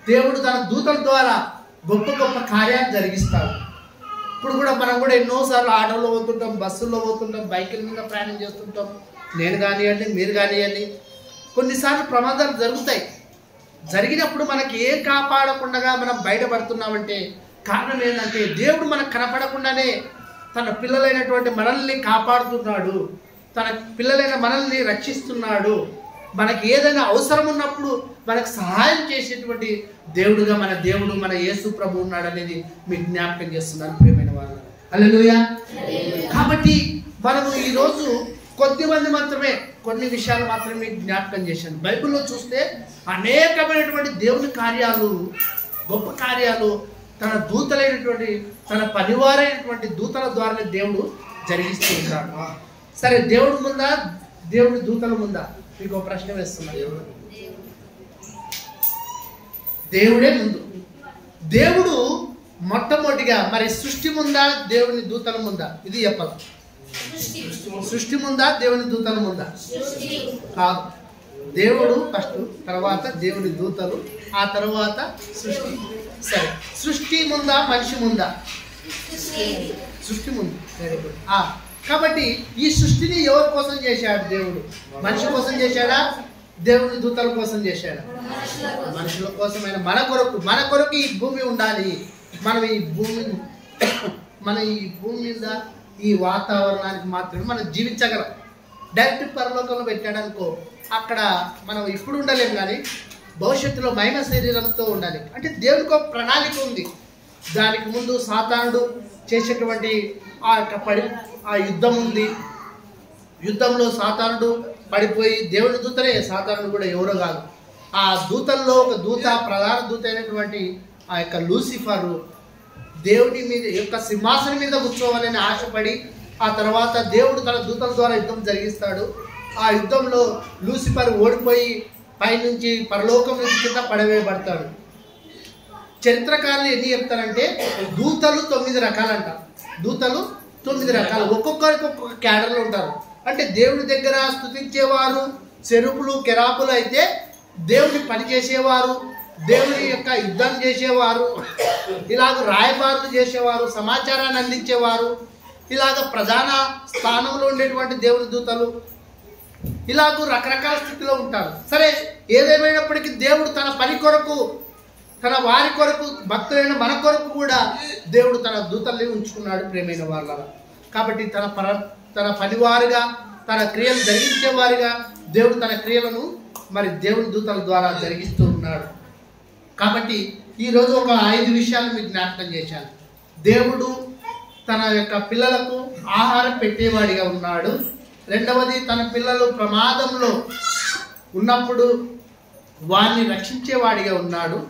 దేవుడు తన దూతల ద్వారా గొప్ప గొప్ప కార్యాలు జరిగిస్తాడు. ఇప్పుడు కూడా మనం కూడా ఎన్నోసార్లు ఆటోలో పోతుంటాం, బస్సుల్లో పోతుంటాం, బైకుల మీద ప్రయాణం చేస్తుంటాం. నేను కానివ్వండి, మీరు కానివ్వండి, కొన్నిసార్లు ప్రమాదాలు జరుగుతాయి. జరిగినప్పుడు మనకి ఏం కాపాడకుండా మనం బయటపడుతున్నామంటే కారణం ఏంటంటే దేవుడు మనకు కనపడకుండానే తన పిల్లలైనటువంటి మనల్ని కాపాడుతున్నాడు, తన పిల్లలైన మనల్ని రక్షిస్తున్నాడు. మనకి ఏదైనా అవసరం ఉన్నప్పుడు మనకు సహాయం చేసేటువంటి దేవుడుగా మన దేవుడు, మన యేసు ప్రభు ఉన్నాడు అనేది మీకు జ్ఞాపకం చేస్తున్నాను ప్రియమైన వాళ్ళు. హల్లెలూయా. కాబట్టి మనము ఈరోజు కొద్దిమంది మాత్రమే, కొన్ని విషయాలు మాత్రమే మీకు జ్ఞాపకం చేశాను. బైబిల్లో చూస్తే అనేకమైనటువంటి దేవుని కార్యాలు, గొప్ప కార్యాలు తన దూతలైనటువంటి, తన పనివారైనటువంటి దూతల ద్వారానే దేవుడు జరిగిస్తూ ఉంటాడు. సరే, దేవుడి ముందా, దేవుడి దూతల ముందా? మీకు ఒక ప్రశ్న వేస్తున్నాను. దేవుడే ముందు. దేవుడు మొట్టమొదటిగా మరి సృష్టి ముందా, దేవుని దూతల ముందా? ఇది చెప్పాలి. సృష్టి ముందా, దేవుని దూతల ముందా? కాదు. దేవుడు ఫస్ట్, తర్వాత దేవుని దూతలు, ఆ తర్వాత సృష్టి. సరే, సృష్టి ముందా, మనిషి ముందా? సృష్టి ముందు. Very good. కాబట్టి ఈ సృష్టిని ఎవరి కోసం చేశాడు దేవుడు? మనిషి కోసం చేశాడా, దేవుని దూతల కోసం చేశాడా? మనుషుల కోసమైన, మన కొరకు ఈ భూమి ఉండాలి. మనం ఈ భూమి మీద ఈ వాతావరణానికి మాత్రమే మనం జీవించగలం. డైరెక్ట్ పరలోకంలో పెట్టాడనుకో, అక్కడ మనం ఇప్పుడు ఉండలేము, కానీ భవిష్యత్తులో మహిమ శరీరంతో ఉండాలి. అంటే దేవునికి ఒక ప్రణాళిక ఉంది. దానికి ముందు సాతానుడు చేసేటువంటి ఆ యుద్ధం ఉంది. యుద్ధంలో సాతానుడు పడిపోయి దేవుని దూతనే, సాతానుడు కూడా ఎవరో కాదు. ఆ దూతల్లో ఒక దూత, ప్రధాన దూత అయినటువంటి ఆ యొక్క లూసిఫరు దేవుని మీద యొక్క సింహాసనం మీద కూర్చోవాలని ఆశపడి ఆ తర్వాత దేవుడు తన దూతల ద్వారా యుద్ధం జరిగిస్తాడు. ఆ యుద్ధంలో లూసిఫర్ ఓడిపోయి పైనుంచి పరలోకం నుంచి కింద పడవేయబడతాడు. చరిత్రకారులు ఎన్ని చెప్తారంటే దూతలు 9 రకాలంట. దూతలు 9 రకాలు, ఒక్కొక్కరికి ఒక్కొక్క క్యాడర్లో ఉంటారు. అంటే దేవుడి దగ్గర స్తుతించేవారు చెరుపులు కెరాపులు అయితే దేవుని పని చేసేవారు, దేవుని యొక్క యుద్ధం చేసేవారు, ఇలాగ రాయబారులు చేసేవారు, సమాచారాన్ని అందించేవారు, ఇలాగ ప్రధాన స్థానంలో ఉండేటువంటి దేవుని దూతలు, ఇలాగ రకరకాల స్థితిలో ఉంటారు. సరే, ఏదేమైనప్పటికీ దేవుడు తన పని కొరకు, తన వారి కొరకు, భక్తులైన మన కొరకు కూడా దేవుడు తన దూతల్ని ఉంచుకున్నాడు ప్రేమైన వాళ్ళ. కాబట్టి తన పనివారుగా, తన క్రియలు జరిగించేవారుగా దేవుడు తన క్రియలను మరి దేవుని దూతల ద్వారా జరిగిస్తూ ఉన్నాడు. కాబట్టి ఈరోజు ఒక 5 విషయాలు మీకు జ్ఞాపకం చేశాను. దేవుడు తన యొక్క పిల్లలకు ఆహారం పెట్టేవాడిగా ఉన్నాడు. రెండవది, తన పిల్లలు ప్రమాదంలో ఉన్నప్పుడు వారిని రక్షించేవాడిగా ఉన్నాడు.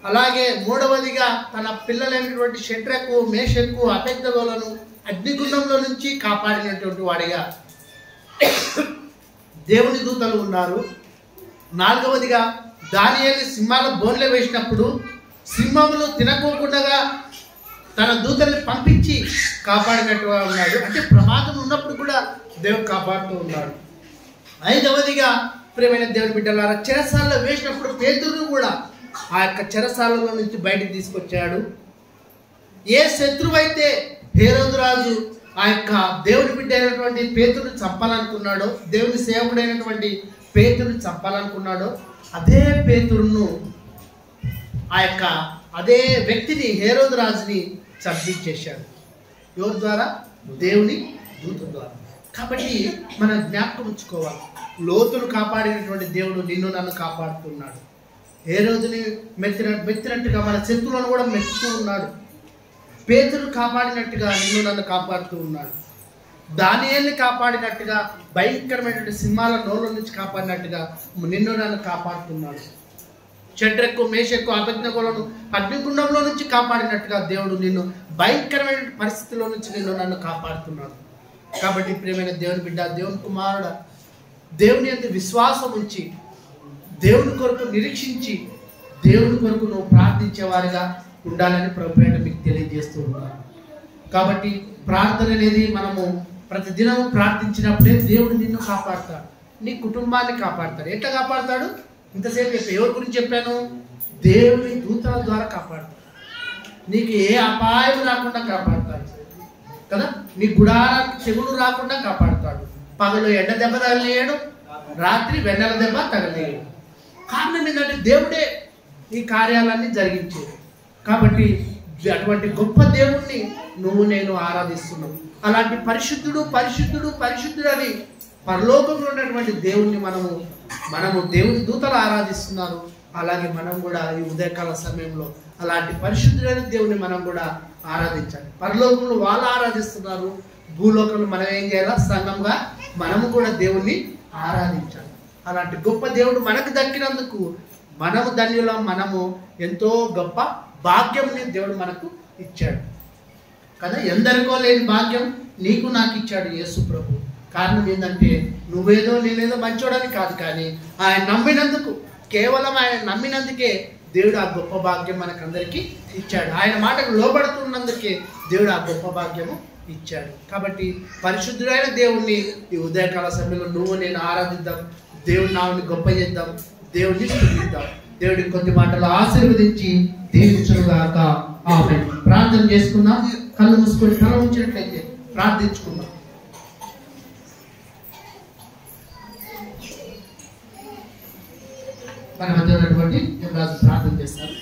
అలాగే మూడవదిగా తన పిల్లలైనటువంటి షడ్రకు, మేషకు, అబేద్నెగోలను అగ్నిగుండంలో నుంచి కాపాడినటువంటి వాడిగా దేవుని దూతలు ఉన్నారు. నాలుగవదిగా దానియేలుని సింహాల బోన్లో వేసినప్పుడు సింహములు తినకోకుండా తన దూతల్ని పంపించి కాపాడినట్టుగా ఉన్నాడు. అంటే ప్రమాదం ఉన్నప్పుడు కూడా దేవుడు కాపాడుతూ ఉన్నాడు. ఐదవదిగా ప్రియమైన దేవుని బిడ్డలారా, చెరసాలలో వేసినప్పుడు పేతురును కూడా ఆ యొక్క చెరసాలలో నుంచి బయటికి తీసుకొచ్చాడు. ఏ శత్రువు అయితే హేరోదు రాజు ఆ యొక్క దేవుని బిడ్డ అయినటువంటి పేతురుని చంపాలనుకున్నాడో, దేవుని సేవకుడైనటువంటి పేతురుని చంపాలనుకున్నాడో, అదే పేతురును అదే వ్యక్తిని, హేరోదు రాజుని చంపించేశాడు. ఎవరి ద్వారా? దేవుని దూత ద్వారా. కాబట్టి మనం జ్ఞాపకం ఉంచుకోవాలి, లోతును కాపాడినటువంటి దేవుడు నిన్ను నన్ను కాపాడుతున్నాడు. హేరోదుని మెచ్చినట్టుగా మన శత్రువులను కూడా మెచ్చుతూ ఉన్నాడు. పేతురు కాపాడినట్టుగా నిన్ను నన్ను కాపాడుతూ ఉన్నాడు. దానియేలుని కాపాడినట్టుగా, భయంకరమైనటువంటి సింహాల నోళ్ళ నుంచి కాపాడినట్టుగా నిన్ను నన్ను కాపాడుతున్నాడు. షడ్రకు, మేషకు, అబేద్నెగోలను అగ్నిగుండంలో నుంచి కాపాడినట్టుగా దేవుడు నిన్ను భయంకరమైన పరిస్థితిలో నుంచి నిన్ను నన్ను కాపాడుతున్నాడు. కాబట్టి ప్రియమైన దేవుని బిడ్డ, దేవుని కుమారుడ, దేవుని యందు విశ్వాసం ఉంచి, దేవుని కొరకు నిరీక్షించి, దేవుని కొరకు నువ్వు ప్రార్థించేవారిగా ఉండాలని ప్రభువైన మీకు తెలియజేస్తూ ఉన్నాను. కాబట్టి ప్రార్థన అనేది మనము ప్రతిదినము ప్రార్థించినప్పుడే దేవుడు నిన్ను కాపాడుతాడు, నీ కుటుంబాన్ని కాపాడుతాడు. ఎట్లా కాపాడుతాడు? ఇంతసేపు ఎవరి గురించి చెప్పాను? దేవుని దూతల ద్వారా కాపాడుతాడు. నీకు ఏ అపాయం రాకుండా కాపాడుతాడు కదా. నీ గుడారానికి తెగులు రాకుండా కాపాడుతాడు. పగలు ఎండ దెబ్బ తగలేయడు, రాత్రి వెన్నెల దెబ్బ తగలేయడు. కారణం ఏంటంటే దేవుడే ఈ కార్యాలన్నీ జరిగించేది. కాబట్టి అటువంటి గొప్ప దేవుణ్ణి నువ్వు నేను ఆరాధిస్తున్నావు. అలాంటి పరిశుద్ధుడు పరిశుద్ధుడు పరిశుద్ధుడు అని పరలోకంలో ఉన్నటువంటి దేవుణ్ణి మనము దేవుని దూతలు ఆరాధిస్తున్నారు. అలాగే మనం కూడా ఈ ఉదయకాల సమయంలో అలాంటి పరిశుద్ధుడైన దేవుని మనం కూడా ఆరాధించాలి. పరలోకంలో వాళ్ళు ఆరాధిస్తున్నారు, భూలోకంలో మనం ఏం చేయాలి? సంఘంగా మనము కూడా దేవుణ్ణి ఆరాధించాలి. అలాంటి గొప్ప దేవుడు మనకు దక్కినందుకు మనము ధన్యులం. మనము ఎంతో గొప్ప భాగ్యంని దేవుడు మనకు ఇచ్చాడు కదా. ఎందరికో లేని భాగ్యం నీకు నాకు ఇచ్చాడు యేసు ప్రభు. కారణం ఏంటంటే నువ్వేదో నేనేదో మంచోడని కాదు, కానీ ఆయన నమ్మినందుకు, కేవలం ఆయన నమ్మినందుకే దేవుడు ఆ గొప్ప భాగ్యం మనకందరికీ ఇచ్చాడు. ఆయన మాటకు లోబడుతున్నందుకే దేవుడు ఆ గొప్ప భాగ్యము ఇచ్చాడు. కాబట్టి పరిశుద్ధుడైన దేవుణ్ణి ఈ ఉదయకాల సమయంలో నువ్వు నేను ఆరాధిద్దాం, దేవుడి నామని గొప్ప చేద్దాం, దేవుడిని స్తుతిద్దాం. దేవుడి కొద్ది మాటలు ఆశీర్వదించి దీవించుగాక. ఆమేన్. ప్రార్థన చేసుకుందాం. కళ్ళు మూసుకొని తల ఉంచినట్లయితే ప్రార్థించుకుందాం. మన మధ్య ఉన్నటువంటి ప్రార్థన చేస్తారు.